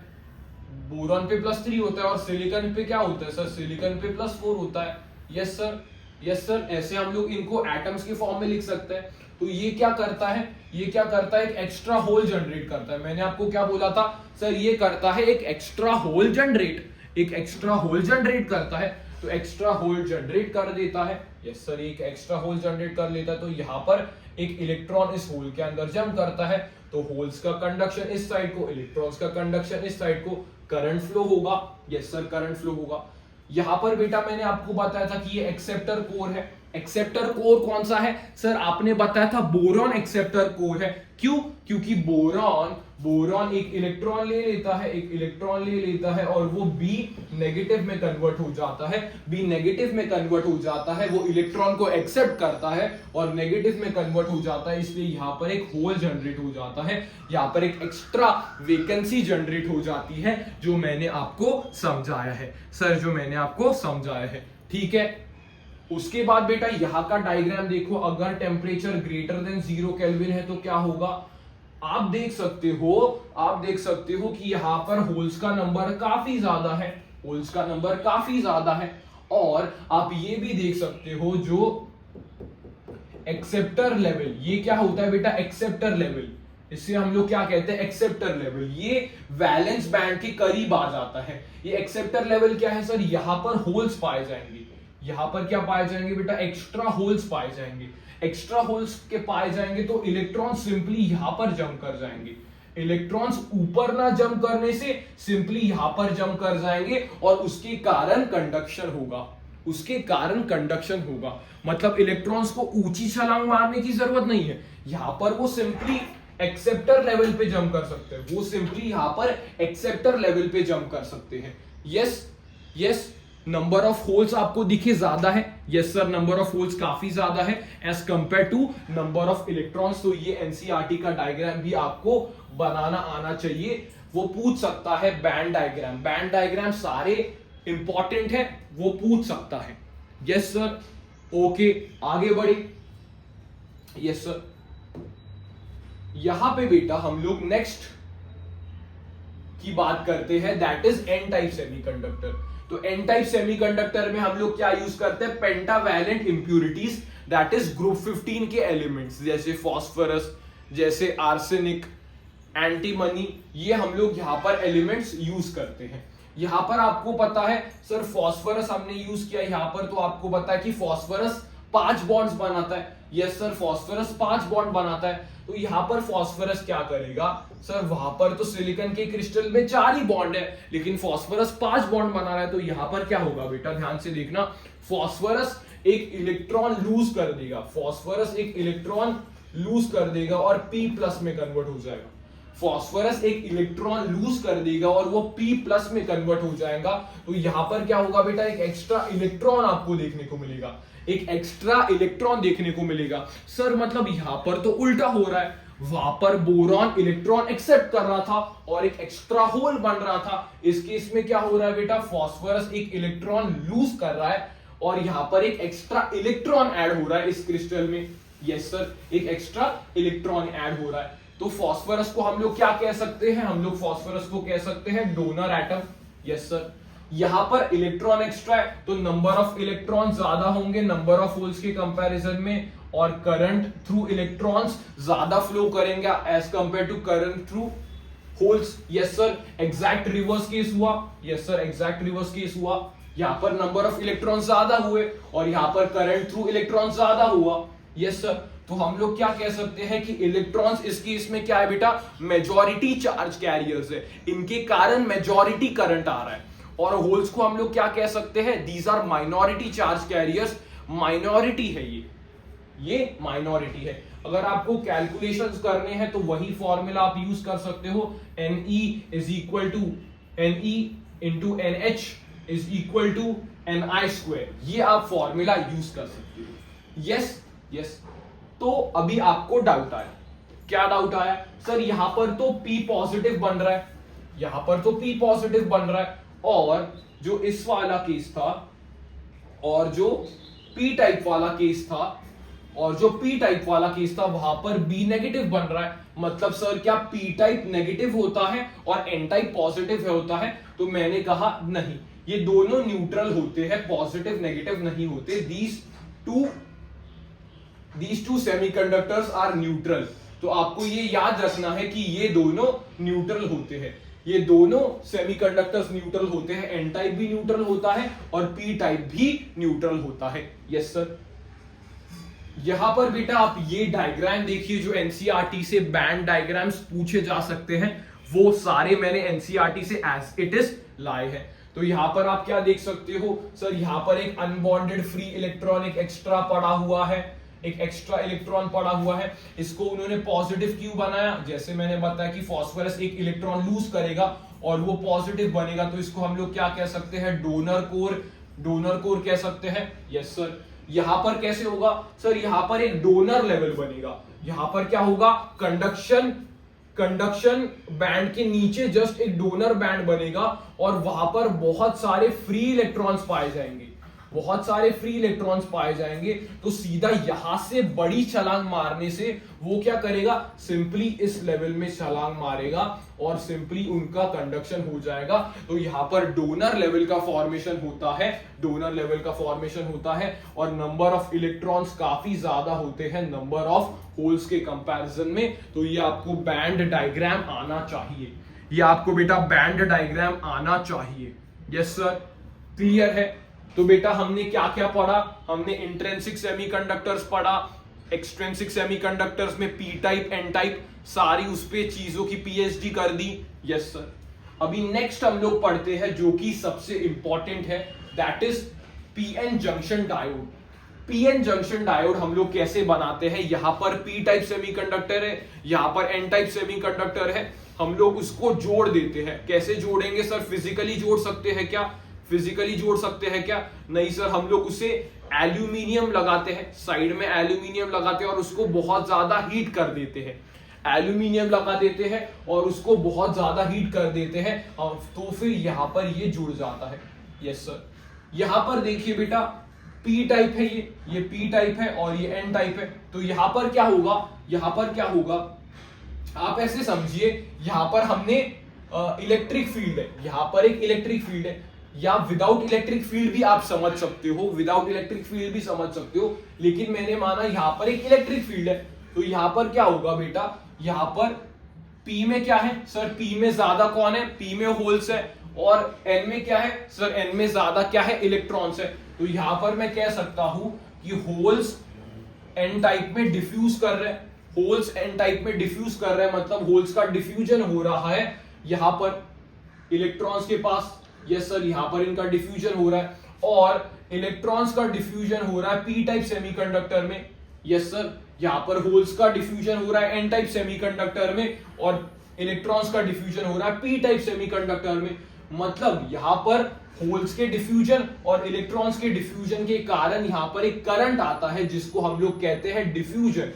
बोरॉन पे +3 होता है और सिलिकॉन पे क्या होता है सर, सिलिकॉन पे +4 होता है। यस सर, यस सर, ऐसे हम लोग इनको एटम्स के फॉर्म में लिख सकते हैं। तो ये क्या करता है, ये क्या करता है, एक एक्स्ट्रा होल जनरेट करता है। मैंने आपको क्या बोला था सर, ये करता है एक एक्स्ट्रा होल जनरेट, एक एक्स्ट्रा होल जनरेट करता है, तो एक्स्ट्रा होल जनरेट कर देता है। यस सर, एक एक्स्ट्रा होल जनरेट कर लेता है तो यहां पर एक इलेक्ट्रॉन इस होल के अंदर जंप करता है तो होल्स का कंडक्शन इस साइड को, इलेक्ट्रॉन्स का कंडक्शन इस साइड को, करंट फ्लो होगा। यस सर, करंट फ्लो होगा। यहां पर बेटा मैंने आपको बताया था कि ये एक्सेप्टर कोर है। एक्सेप्टर कोर कौन सा है सर, आपने बताया था बोरॉन एक्सेप्टर कोर है। क्यों, क्योंकि बोरॉन एक इलेक्ट्रॉन ले लेता है, एक इलेक्ट्रॉन ले लेता है और वो B नेगेटिव में कन्वर्ट हो जाता है, B नेगेटिव में कन्वर्ट हो जाता है, वो इलेक्ट्रॉन को एक्सेप्ट करता है और नेगेटिव में कन्वर्ट हो जाता है, इसलिए यहां पर एक होल जनरेट हो जाता है, यहां पर एक एक्स्ट्रा वैकेंसी जनरेट हो जाती है, जो मैंने आपको समझाया है सर, जो मैंने आपको समझाया है। ठीक है, उसके बाद बेटा यहां का डायग्राम देखो, अगर टेम्परेचर ग्रेटर देन 0 केल्विन है तो क्या होगा, आप देख सकते हो कि यहां पर होल्स का नंबर काफी ज्यादा है, होल्स का नंबर काफी ज्यादा है। और आप ये भी देख सकते हो जो एक्सेप्टर लेवल, ये क्या होता है बेटा, एक्सेप्टर लेवल, इससे हम लोग क्या कहते हैं, एक्सेप्टर लेवल, ये वैलेंस बैंड के करीब आ जाता है। ये एक्सेप्टर लेवल क्या है सर, यहां पर होल्स पाए जाएंगे, यहां पर क्या पाए जाएंगे बेटा, एक्स्ट्रा होल्स पाए जाएंगे। एक्स्ट्रा होल्स के पाए जाएंगे तो इलेक्ट्रॉन सिंपली यहां पर जंप कर जाएंगे, इलेक्ट्रॉन्स ऊपर ना जंप करने से सिंपली यहां पर जंप कर जाएंगे और उसके कारण कंडक्शन होगा, उसके कारण कंडक्शन होगा। मतलब इलेक्ट्रॉन्स को ऊंची छलांग मारने की जरूरत नहीं है, यहां पर वो सिंपली एक्सेप्टर लेवल पे जंप कर सकते हैं, वो सिंपली यहां पर एक्सेप्टर लेवल पे जंप कर सकते हैं। Yes yes, number of holes आपको दिखे ज्यादा है, yes sir, number of holes काफी ज्यादा है as compare to number of electrons. तो ये एनसीईआरटी का डायग्राम भी आपको बनाना आना चाहिए। वो पूछ सकता है बैंड डायग्राम, बैंड डायग्राम सारे इंपॉर्टेंट है, वो पूछ सकता है। यस सर, ओके, आगे बढ़े। यस सर, यहां पे बेटा हम लोग नेक्स्ट की बात करते हैं, that is an type semiconductor. तो एन टाइप सेमीकंडक्टर में हम लोग क्या यूज करते हैं, pentavalent impurities, that is group 15 के एलिमेंट्स, जैसे फास्फोरस, जैसे आर्सेनिक, एंटीमनी, ये हम लोग यहां पर एलिमेंट्स यूज करते हैं। यहां पर आपको पता है सर, फास्फोरस हमने यूज किया यहां पर, तो आपको पता है कि फास्फोरस 5 बॉन्ड्स बनाता है। यस सर, फास्फोरस 5 बॉन्ड बनाता है। तो यहां पर फास्फोरस क्या करेगा सर, वहां पर तो सिलिकॉन के क्रिस्टल में 4 ही बॉन्ड है, लेकिन फास्फोरस 5 बॉन्ड बना रहा है। तो यहां पर क्या होगा बेटा, ध्यान से देखना, फास्फोरस एक इलेक्ट्रॉन लूज कर देगा, फास्फोरस एक इलेक्ट्रॉन लूज कर देगा और P+ में कन्वर्ट हो जाएगा। फास्फोरस एक इलेक्ट्रॉन लूज कर देगा और वो P+ में कन्वर्ट हो जाएगा। तो यहां पर क्या होगा बेटा, एक एक्स्ट्रा इलेक्ट्रॉन आपको देखने को मिलेगा, एक एक्स्ट्रा इलेक्ट्रॉन देखने को मिलेगा। सर मतलब यहां पर तो उल्टा हो रहा है, वहां पर बोरॉन इलेक्ट्रॉन एक्सेप्ट कर रहा था और एक एक्स्ट्रा होल बन रहा था। इस केस में क्या हो रहा है बेटा, फास्फोरस एक इलेक्ट्रॉन लूज कर रहा है और यहां पर एक एक्स्ट्रा इलेक्ट्रॉन ऐड हो रहा है इस क्रिस्टल में। यस सर, एक एक्स्ट्रा इलेक्ट्रॉन ऐड हो रहा है। तो फास्फोरस को हम लोग क्या कह सकते हैं, हम लोग फास्फोरस को कह सकते हैं डोनर एटम। यस सर, यहां पर इलेक्ट्रॉन एक्स्ट्रा है तो नंबर ऑफ इलेक्ट्रॉन ज्यादा होंगे नंबर ऑफ होल्स के कंपैरिजन में, और करंट थ्रू इलेक्ट्रॉन्स ज्यादा फ्लो करेंगे as compare to current through holes. Yes sir, exact reverse case हुआ। Yes sir, exact reverse case हुआ। यहां पर नंबर ऑफ इलेक्ट्रॉन ज्यादा हुए और यहां पर करंट थ्रू इलेक्ट्रॉन ज्यादा हुआ। यस सर, तो हम लोग क्या कह सकते हैं कि इलेक्ट्रॉन्स इस केस में क्या है बेटा, मेजॉरिटी चार्ज कैरियर्स है, इनके कारण मेजॉरिटी करंट आ रहा है। और होल्स को हम लोग क्या कह सकते हैं, these are minority charge carriers, minority है ये माइनॉरिटी है। अगर आपको कैलकुलेशंस करने हैं तो वही फॉर्मूला आप यूज कर सकते हो, Ne is equal to Ne into NH is equal to Ni², ये आप फॉर्मूला यूज कर सकते हो। यस, तो अभी आपको डाउट आया, क्या डाउट आया सर, यहां पर तो P पॉजिटिव बन रहा है, यहां पर तो P पॉजिटिव बन रहा है, और जो इस वाला केस था और जो P टाइप वाला केस था और जो P टाइप वाला केस था वहां पर B नेगेटिव बन रहा है। मतलब सर क्या P टाइप नेगेटिव होता है और N टाइप पॉजिटिव होता है? तो मैंने कहा नहीं, ये दोनों न्यूट्रल होते हैं, पॉजिटिव नेगेटिव नहीं होते। these two semiconductors are neutral. तो आपको ये याद रखना है कि ये दोनों न्यूट्रल होते हैं, ये दोनों सेमीकंडक्टर्स न्यूट्रल होते हैं, एन टाइप भी न्यूट्रल होता है और पी टाइप भी न्यूट्रल होता है। यस सर, यहां पर बेटा आप ये डायग्राम देखिए, जो एनसीईआरटी से बैंड डायग्राम्स पूछे जा सकते हैं वो सारे मैंने एनसीईआरटी से एज इट इज लाए हैं। तो यहां पर आप क्या देख सकते हो सर, यहां पर एक अनबॉन्डेड फ्री इलेक्ट्रॉन एक एक्स्ट्रा पड़ा हुआ है, एक एक्स्ट्रा इलेक्ट्रॉन पड़ा हुआ है। इसको उन्होंने पॉजिटिव क्यों बनाया? जैसे मैंने बताया कि फास्फोरस एक इलेक्ट्रॉन लूज करेगा और वो पॉजिटिव बनेगा, तो इसको हम लोग क्या कह सकते हैं, डोनर कोर, डोनर कोर कह सकते हैं। यस सर, यहां पर कैसे होगा सर, यहां पर एक डोनर लेवल बनेगा, यहां पर क्या होगा, कंडक्शन बैंड के नीचे जस्ट एक डोनर बैंड बनेगा और वहां पर बहुत सारे फ्री इलेक्ट्रॉन्स पाए जाएंगे, बहुत सारे फ्री इलेक्ट्रॉन्स पाए जाएंगे। तो सीधा यहां से बड़ी छलांग मारने से वो क्या करेगा, सिंपली इस लेवल में छलांग मारेगा और सिंपली उनका कंडक्शन हो जाएगा। तो यहां पर डोनर लेवल का फॉर्मेशन होता है, डोनर लेवल का फॉर्मेशन होता है और नंबर ऑफ इलेक्ट्रॉन्स काफी ज्यादा होते हैं नंबर ऑफ होल्स के कंपैरिजन में। तो ये आपको बैंड डायग्राम आना चाहिए, ये आपको बेटा बैंड डायग्राम आना चाहिए। यस सर, क्लियर है? तो बेटा हमने क्या क्या पढ़ा, हमने इंट्रिंसिक सेमीकंडक्टर्स पढ़ा, एक्सट्रिंसिक सेमीकंडक्टर्स में पी टाइप एन टाइप, सारी उस पे चीजों की पीएचडी कर दी। यस सर, अभी नेक्स्ट हम लोग पढ़ते हैं जो कि सबसे इंपॉर्टेंट है, that is PN junction diode. PN junction diode हम लोग कैसे बनाते हैं, यहां पर पी टाइप सेमीकंडक्टर है, यहां पर एन टाइप सेमीकंडक्टर है, हम लोग उसको जोड़ देते हैं। कैसे जोड़ेंगे सर, फिजिकली जोड़ सकते हैं क्या, फिजिकली जोड़ सकते हैं क्या? नहीं सर, हम लोग उसे एल्यूमिनियम लगाते हैं, साइड में एल्यूमिनियम लगाते हैं और उसको बहुत ज्यादा हीट कर देते हैं, एल्यूमिनियम लगा देते हैं और उसको बहुत ज्यादा हीट कर देते हैं, तो फिर यहां पर ये जुड़ जाता है। यस सर, यहां पर देखिए बेटा पी टाइप है, ये पी टाइप है और ये एन टाइप है। तो यहां पर क्या होगा, यहां पर क्या होगा, आप ऐसे समझिए, यहां पर हमने इलेक्ट्रिक फील्ड है, यहां पर एक इलेक्ट्रिक फील्ड है, या विदाउट इलेक्ट्रिक फील्ड भी आप समझ सकते हो, विदाउट इलेक्ट्रिक फील्ड भी समझ सकते हो, लेकिन मैंने माना यहां पर एक इलेक्ट्रिक फील्ड है। तो यहां पर क्या होगा बेटा, यहां पर P में क्या है सर, P में ज्यादा कौन है, P में होल्स है, और N में क्या है सर, N में ज्यादा क्या है, इलेक्ट्रॉन्स है। तो यहां पर मैं कह सकता हूं कि एन टाइप में डिफ्यूज कर रहे हैं, होल्स एन टाइप में डिफ्यूज कर रहे हैं, मतलब होल्स का डिफ्यूजन हो रहा है यहां पर इलेक्ट्रॉन्स के पास। यस सर, यहां पर इनका डिफ्यूजन हो रहा है और इलेक्ट्रॉन्स का डिफ्यूजन हो रहा है पी टाइप सेमीकंडक्टर में। यस सर, यहां पर होल्स का डिफ्यूजन हो रहा है एन टाइप सेमीकंडक्टर में और इलेक्ट्रॉन्स का डिफ्यूजन हो रहा है पी टाइप सेमीकंडक्टर में। मतलब यहां पर होल्स के डिफ्यूजन और इलेक्ट्रॉन्स के डिफ्यूजन के कारण यहां पर एक करंट आता है जिसको हम लोग कहते हैं डिफ्यूजन।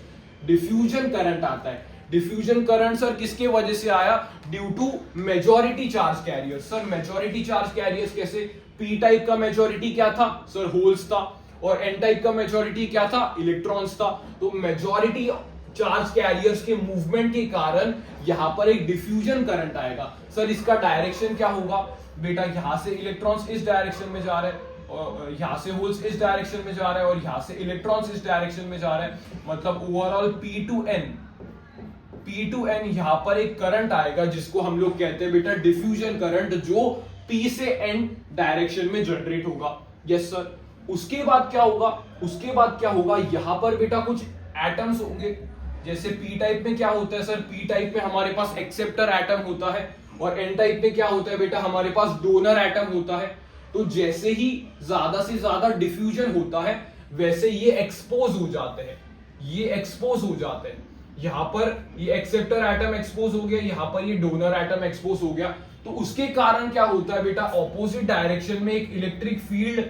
डिफ्यूजन करंट आता है। डिफ्यूजन करंट सर किसके वजह से आया? Due to majority charge carrier. Sir majority charge carriers कैसे? पी टाइप का मेजॉरिटी क्या था सर? होल्स था। और एन टाइप का मेजॉरिटी क्या था? इलेक्ट्रॉन्स था। तो मेजॉरिटी चार्ज कैरियर्स के मूवमेंट के कारण यहां पर एक डिफ्यूजन करंट आएगा। सर इसका डायरेक्शन क्या होगा बेटा? यहां से इलेक्ट्रॉन्स इस डायरेक्शन में जा रहे हैं और यहां से होल्स इस डायरेक्शन में जा रहे हैं और यहां से इलेक्ट्रॉन्स इस डायरेक्शन में जा रहे हैं। मतलब ओवरऑल P टू N यहां पर एक करंट आएगा जिसको हम लोग कहते हैं बेटा डिफ्यूजन करंट, जो P से N डायरेक्शन में जनरेट होगा। यस सर, उसके बाद क्या होगा? उसके बाद क्या होगा? यहां पर बेटा कुछ एटम्स होंगे। जैसे पी टाइप में क्या होता है सर? पी टाइप में हमारे पास एक्सेप्टर एटम होता है और एन टाइप में क्या होता है बेटा? हमारे पास डोनर एटम होता है। तो जैसे ही ज्यादा से ज्यादा डिफ्यूजन होता है वैसे ये एक्सपोज हो जाते हैं, ये एक्सपोज हो जाते हैं। यहां पर ये एक्सेप्टर एटम एक्सपोज हो गया, यहां पर ये डोनर एटम एक्सपोज हो गया। तो उसके कारण क्या होता है बेटा? ऑपोजिट डायरेक्शन में एक इलेक्ट्रिक फील्ड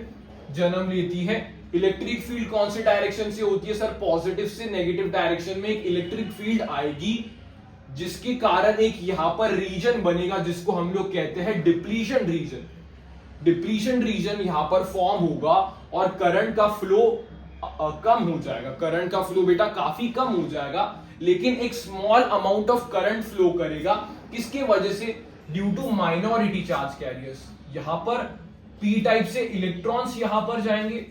जन्म लेती है। इलेक्ट्रिक फील्ड कौन से डायरेक्शन से होती है सर? पॉजिटिव से नेगेटिव डायरेक्शन में एक इलेक्ट्रिक फील्ड आएगी जिसके कारण एक यहां पर रीजन बनेगा जिसको हम लोग कहते हैं डिप्लीशन रीजन। डिप्लीशन रीजन यहां पर फॉर्म होगा और करंट का फ्लो कम हो जाएगा। करंट का फ्लो बेटा काफी कम हो जाएगा, लेकिन एक small amount of current flow करेगा। किसके वजह से? Due to minority charge carriers. यहां पर पी टाइप से इलेक्ट्रॉन्स यहां पर जाएंगे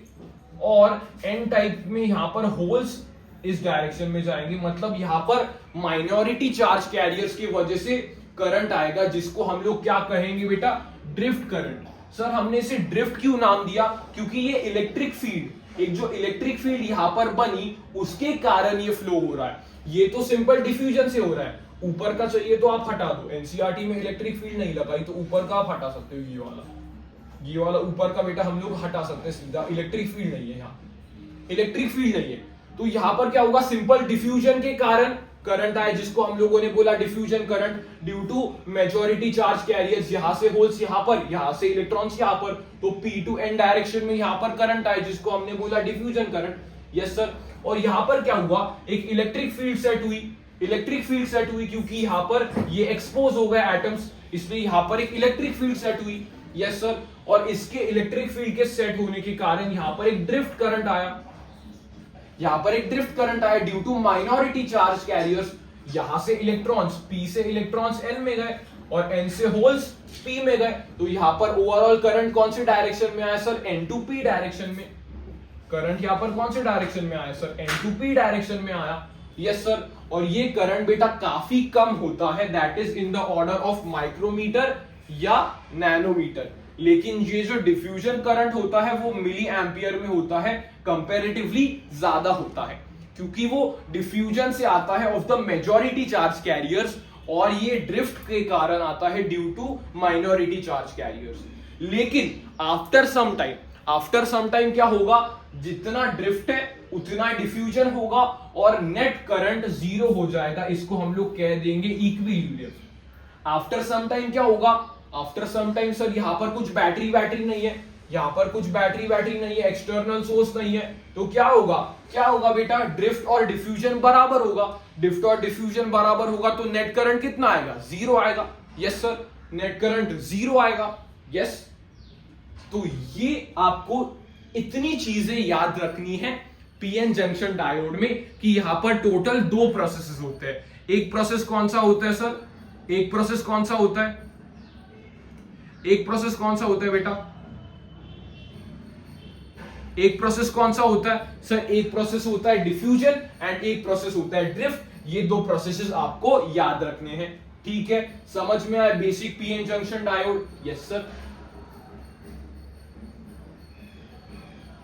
और एन टाइप में यहां पर होल्स इस डायरेक्शन में जाएंगे। मतलब यहां पर माइनॉरिटी चार्ज कैरियर्स की वजह से करंट आएगा जिसको हम लोग क्या कहेंगे बेटा? Drift current. सर हमने इसे ड्रिफ्ट क्यों नाम दिया? क्योंकि ये इलेक्ट्रिक फील्ड, एक जो इलेक्ट्रिक फील्ड यहां पर बनी उसके कारण ये फ्लो हो रहा है। ये तो सिंपल डिफ्यूजन से हो रहा है। ऊपर का चाहिए तो आप हटा दो, एनसीईआरटी में इलेक्ट्रिक फील्ड नहीं लगाई तो ऊपर का आप हटा सकते हो। ये वाला ऊपर का बेटा हम लोग हटा सकते हैं सीधा। इलेक्ट्रिक फील्ड नहीं है यहाँ, इलेक्ट्रिक फील्ड नहीं है। तो यहां पर क्या होगा? सिंपल डिफ्यूजन के कारण करंट आए जिसको हम लोगों ने बोला diffusion current. Due to majority charge carriers, यहां से होल्स यहां पर, यहां से इलेक्ट्रॉन्स यहां पर, तो पी टू एन डायरेक्शन में यहां पर करंट आए जिसको हमने बोला डिफ्यूजन करंट। यस सर, और यहां पर क्या हुआ? एक इलेक्ट्रिक फील्ड सेट हुई। इलेक्ट्रिक फील्ड सेट हुई क्योंकि यहां पर ये एक्सपोज हो गए एटम्स, इसलिए यहां पर एक इलेक्ट्रिक फील्ड सेट हुई। यस सर, और इसके इलेक्ट्रिक फील्ड के सेट होने के कारण यहां पर एक ड्रिफ्ट करंट आया। यहां पर एक ड्रिफ्ट करंट आया due to minority charge carriers. यहां से इलेक्ट्रॉन्स, P से इलेक्ट्रॉन्स N में गए और N से होल्स P में गए। तो यहां पर ओवरऑल करंट कौन से डायरेक्शन में आया sir? N to P direction में। करंट यहां पर कौन से डायरेक्शन में आया sir? N to P direction में आया। यस सर, और ये करंट बेटा काफी कम होता है, that is in the order of micrometer या नैनोमीटर। लेकिन ये जो डिफ्यूजन करंट होता है वो मिली एम्पियर में होता है, कंपैरेटिवली ज्यादा होता है क्योंकि वो डिफ्यूजन से आता है of the majority charge carriers और ये ड्रिफ्ट के कारण आता है due to minority charge carriers. लेकिन आफ्टर सम टाइम क्या होगा? जितना ड्रिफ्ट है उतना डिफ्यूजन होगा और नेट करंट जीरो हो जाएगा। इसको हम लोग कह देंगे इक्विलिब्रियम। आफ्टर सम टाइम क्या होगा? आफ्टर सम टाइम सर यहां पर कुछ बैटरी नहीं है, यहां पर कुछ बैटरी नहीं है, एक्सटर्नल सोर्स नहीं है। तो क्या होगा बेटा? ड्रिफ्ट और डिफ्यूजन बराबर होगा। ड्रिफ्ट और डिफ्यूजन बराबर होगा तो नेट करंट कितना आएगा? जीरो आएगा। Yes sir, net current zero आएगा। यस, तो ये आपको इतनी चीजें याद रखनी है पीएन जंक्शन डायोड में कि यहां पर टोटल दो प्रोसेसेस होते हैं। एक प्रोसेस कौन सा होता है सर? एक प्रोसेस कौन सा होता है? एक प्रोसेस कौन सा होता है बेटा? एक प्रोसेस कौन सा होता है सर? एक प्रोसेस होता है डिफ्यूजन एंड एक प्रोसेस होता है ड्रिफ्ट। ये दो प्रोसेसेस आपको याद रखने हैं। ठीक है, समझ में आया basic PN junction diode? Yes sir.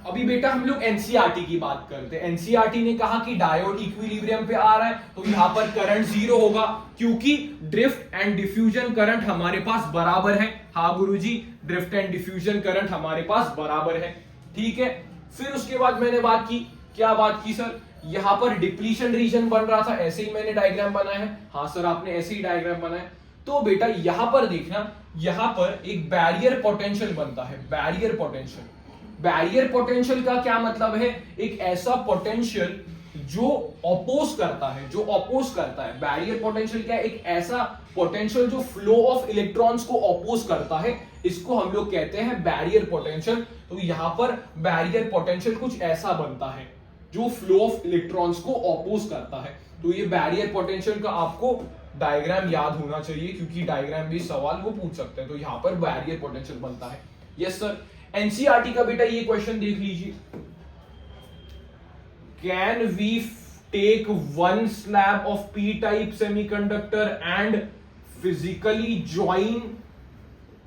अभी बेटा हम लोग एनसीईआरटी की बात करते हैं। एनसीईआरटी ने कहा कि डायोड इक्विलिब्रियम पे आ रहा है, तो यहां पर करंट जीरो होगा क्योंकि ड्रिफ्ट एंड डिफ्यूजन करंट हमारे पास बराबर है। हाँ गुरुजी, ड्रिफ्ट एंड डिफ्यूजन करंट हमारे पास बराबर है, ठीक है। फिर उसके बाद मैंने बात की, क्या बात की सर, यहां पर डिप्लीशन रीजन बन रहा था, ऐसे ही मैंने डायग्राम बनाया है। हाँ सर, आपने ऐसे ही डायग्राम बनाया। तो बेटा यहां पर देखना, यहां पर एक बैरियर पोटेंशियल बनता है, बैरियर पोटेंशियल। बैरियर पोटेंशियल का क्या मतलब है, एक ऐसा पोटेंशियल जो अपोज करता है, जो अपोज करता है। बैरियर पोटेंशियल क्या है, एक ऐसा पोटेंशियल जो फ्लो ऑफ इलेक्ट्रॉन्स को अपोज करता है, इसको हम लोग कहते हैं बैरियर पोटेंशियल। तो यहां पर बैरियर पोटेंशियल कुछ ऐसा बनता है जो फ्लो ऑफ इलेक्ट्रॉन्स को अपोज करता है। तो ये बैरियर पोटेंशियल का आपको डायग्राम याद होना चाहिए, क्योंकि डायग्राम भी सवाल वो पूछ सकते हैं। तो यहां पर बैरियर पोटेंशियल बनता है। यस सर, एनसीईआरटी का बेटा ये क्वेश्चन देख लीजिए, can we take one slab of P type semiconductor and physically join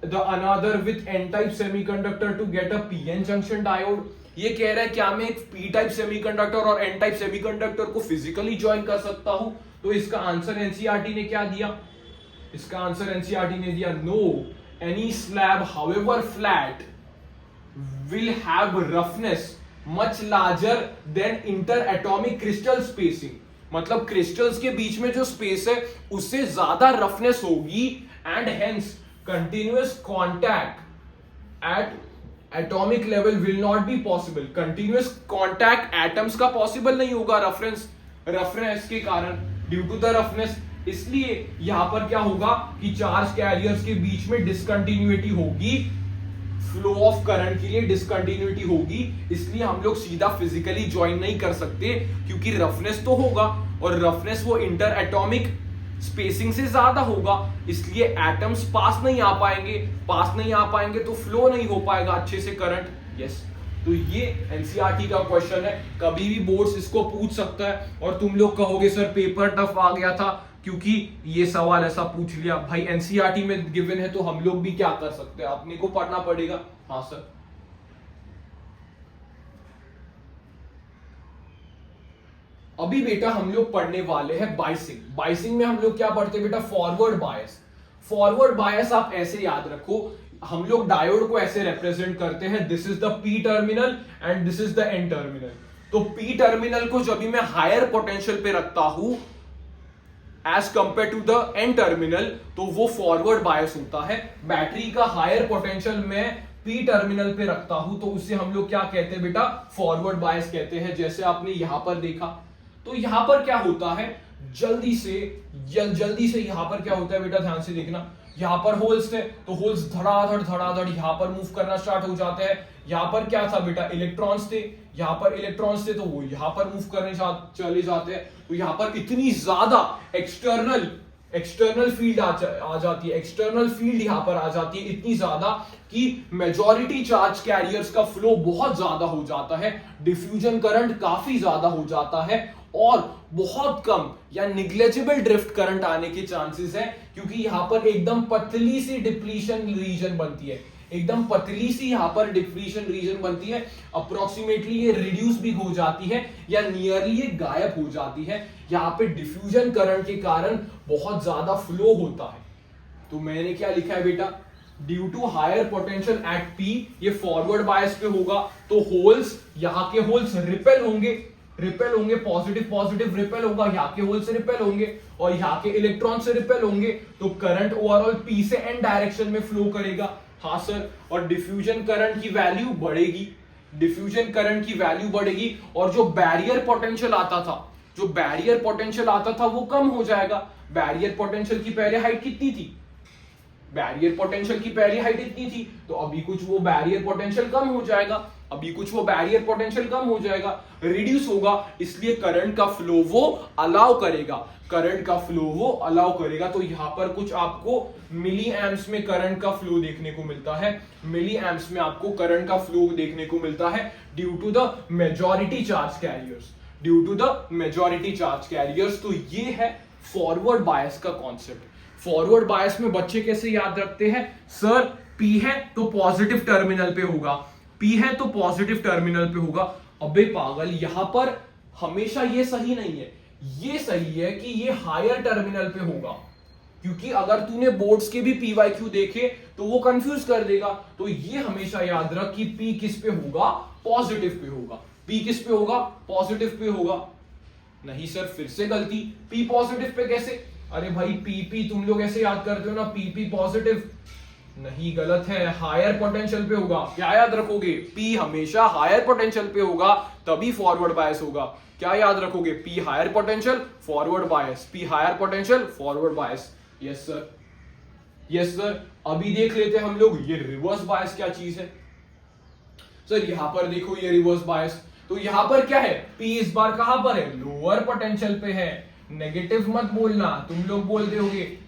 the another with N type semiconductor to get a PN junction diode. ये कह रहा है क्या मैं एक पी टाइप सेमीकंडक्टर और एन टाइप सेमीकंडक्टर को फिजिकली ज्वाइन कर सकता हूं। तो इसका आंसर एनसीईआरटी ने क्या दिया, इसका आंसर एनसीईआरटी ने दिया no, any slab however flat will have roughness much larger than interatomic crystal spacing। मतलब क्रिस्टल्स के बीच में जो स्पेस है उससे ज्यादा रफनेस होगी, and hence continuous contact at atomic level will not be possible. Continuous contact atoms का possible नहीं होगा रफनेस के कारण, ड्यू टू द रफनेस। इसलिए यहां पर क्या होगा कि चार्ज कैरियर्स के बीच में डिसकंटिन्यूटी होगी, फ्लो ऑफ करंट के लिए डिसकंटिन्यूटी होगी। इसलिए हम लोग सीधा फिजिकली ज्वाइन नहीं कर सकते, क्योंकि रफनेस तो होगा, और रफनेस वो इंटर एटॉमिक स्पेसिंग से ज्यादा होगा, इसलिए एटम्स पास नहीं आ पाएंगे तो फ्लो नहीं हो पाएगा अच्छे से करंट। यस, तो ये एनसीईआरटी का क्वेश्चन है, कभी भी बोर्ड्स इसको पूछ सकता है। और तुम लोग कहोगे सर पेपर टफ आ गया था क्योंकि ये सवाल ऐसा पूछ लिया। भाई एनसीईआरटी में गिवन है तो हम लोग भी क्या कर सकते हैं, अपने को पढ़ना पड़ेगा। हाँ सर, अभी बेटा हम लोग पढ़ने वाले हैं बायसिंग। बायसिंग में हम लोग क्या पढ़ते हैं बेटा, फॉरवर्ड बायस। फॉरवर्ड बायस आप ऐसे याद रखो, हम लोग डायोड को ऐसे रिप्रेजेंट करते हैं, this is the P terminal and this is the N terminal. तो पी टर्मिनल को जब भी मैं हायर पोटेंशियल पे रखता हूं as compare to the N terminal, तो वो फॉरवर्ड बायस होता है। बैटरी का हायर पोटेंशियल मैं पी टर्मिनल पे रखता हूं तो उसे हम लोग क्या कहते हैं बेटा, फॉरवर्ड बायस कहते हैं। जैसे आपने यहां पर देखा, तो यहां पर क्या होता है, जल्दी से यहां पर क्या होता है बेटा, ध्यान से देखना, यहां पर होल्स थे तो होल्स धड़ाधड़ यहां पर मूव करना स्टार्ट हो जाते हैं। यहां पर क्या था बेटा, इलेक्ट्रॉन्स थे, यहां पर इलेक्ट्रॉन्स थे तो वो यहां पर मूव करने चले जाते हैं। तो यहां पर इतनी ज्यादा एक्सटर्नल फील्ड आ जाती है, एक्सटर्नल फील्ड यहां पर आ जाती है इतनी ज्यादा कि मेजॉरिटी चार्ज कैरियर्स का फ्लो बहुत ज्यादा हो जाता है, डिफ्यूजन करंट काफी ज्यादा हो जाता है, और बहुत कम या निग्लेजिबल ड्रिफ्ट करंट आने के चांसेस है, क्योंकि यहां पर एकदम पतली सी डिप्लीशन रीजन बनती है, एकदम पतली सी यहां पर डिप्लीशन रीजन बनती है। अप्रोक्सीमेटली ये रिड्यूस भी हो जाती है या नियरली ये गायब हो जाती है। यहां पे डिफ्यूजन करंट के कारण बहुत ज्यादा फ्लो होता है। तो मैंने क्या लिखा है बेटा, due to higher potential at P, ये फॉरवर्ड बायस पे होगा, तो होल्स, यहां के होल्स रिपेल होंगे, पॉजिटिव रिपेल होगा, यहाँ के होल से रिपेल होंगे और यहाँ के इलेक्ट्रॉन से रिपेल होंगे, तो करंट ओवरऑल पी से एन डायरेक्शन में फ्लो करेगा। हाँ सर, और डिफ्यूजन करंट की वैल्यू बढ़ेगी, और जो बैरियर पोटेंशियल आता था वो कम हो जाएगा। बैरियर पोटेंशियल की पहले हाइट कितनी थी, इतनी थी, तो अभी कुछ वो बैरियर पोटेंशियल कम हो जाएगा, रिड्यूस होगा, इसलिए करंट का फ्लो वो अलाउ करेगा। तो यहां पर कुछ आपको मिली एम्प्स में करंट का फ्लो देखने को मिलता है, due to the majority charge carriers. तो ये है फॉरवर्ड बायस का कॉन्सेप्ट। फॉरवर्ड बायस में बच्चे कैसे याद रखते हैं, सर पी है तो पॉजिटिव टर्मिनल पे होगा, पी है तो पॉजिटिव टर्मिनल पे होगा। अबे पागल, यहां पर हमेशा ये सही नहीं है, ये सही है कि ये हायर टर्मिनल पे होगा, क्योंकि अगर तूने बोर्ड्स के भी पीवाईक्यू देखे तो वो कंफ्यूज कर देगा। तो ये हमेशा याद रख कि पी किस पे होगा, पॉजिटिव पे होगा। पी किस पे होगा, पॉजिटिव पे होगा। नहीं सर, फिर से गलती, पी पॉजिटिव पे कैसे? अरे भाई पी तुम लोग ऐसे याद करते हो ना, पी पॉजिटिव नहीं, गलत है, हायर पोटेंशियल पे होगा। क्या याद रखोगे? पी हमेशा हायर पोटेंशियल पे होगा, तभी फॉरवर्ड बायस होगा। क्या याद रखोगे? P higher potential, forward bias, P higher potential, forward bias. Yes sir, yes sir. अभी देख लेते हैं हम लोग ये रिवर्स बायस क्या चीज है। सर यहां पर देखो ये रिवर्स बायस, तो यहां पर क्या है, पी इस बार कहां पर है, लोअर पोटेंशियल पे है। नेगेटिव मत बोलना, तुम लोग बोलते होगे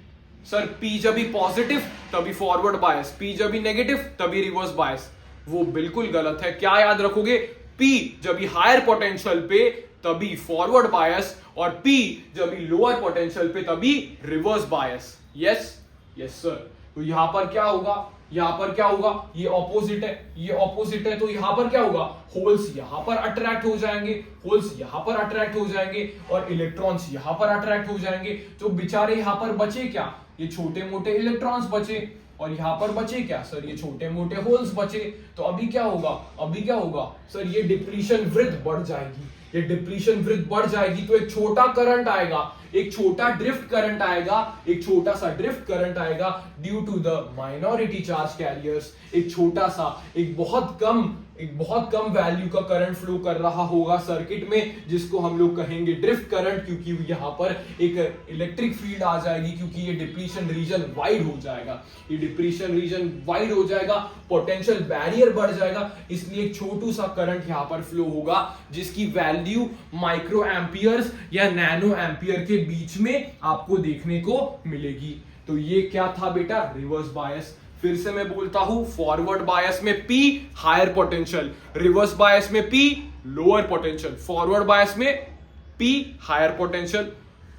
सर पी जब भी पॉजिटिव तभी फॉरवर्ड बायस, पी जब भी नेगेटिव तभी रिवर्स बायस। वो बिल्कुल गलत है। क्या याद रखोगे? पी जब भी हायर पोटेंशियल पे तभी फॉरवर्ड बायस, और पी जब भी लोअर पोटेंशियल पे तभी reverse bias. Yes, yes sir. तो यहां पर क्या होगा, यहां पर क्या होगा, ये ऑपोजिट है, ये ऑपोजिट है, तो यहां पर क्या होगा, होल्स यहां पर अट्रैक्ट हो जाएंगे, होल्स यहां पर अट्रैक्ट हो जाएंगे, और इलेक्ट्रॉन्स यहां पर अट्रैक्ट हो जाएंगे। तो बेचारे यहां पर बचे क्या, ये छोटे मोटे इलेक्ट्रॉन्स बचे, और यहां पर बचे क्या सर, ये छोटे मोटे होल्स बचे। तो अभी क्या होगा, अभी क्या होगा सर, ये डिप्लीशन वृत्त बढ़ जाएगी, ये डिप्लीशन वृत्त बढ़ जाएगी, तो एक छोटा करंट आएगा, एक छोटा ड्रिफ्ट करंट आएगा, एक छोटा सा ड्रिफ्ट करंट आएगा due to the minority charge carriers. एक छोटा सा, एक बहुत कम वैल्यू का करंट फ्लो कर रहा होगा सर्किट में, जिसको हम लोग कहेंगे ड्रिफ्ट करंट, क्योंकि यहां पर एक इलेक्ट्रिक फील्ड आ जाएगी, क्योंकि ये डिप्लीशन रीजन वाइड हो जाएगा, ये डिप्लीशन रीजन वाइड हो जाएगा, पोटेंशियल बैरियर बढ़ जाएगा, इसलिए एक छोटू सा करंट यहां पर फ्लो होगा, जिसकी वैल्यू माइक्रो एम्पियर्स या नैनो एम्पियर के बीच में आपको देखने को मिलेगी। तो ये क्या था बेटा, रिवर्स बायस। फिर से मैं बोलता हूं, फॉरवर्ड बायस में P higher potential, reverse bias में P lower potential. Forward bias में P higher potential,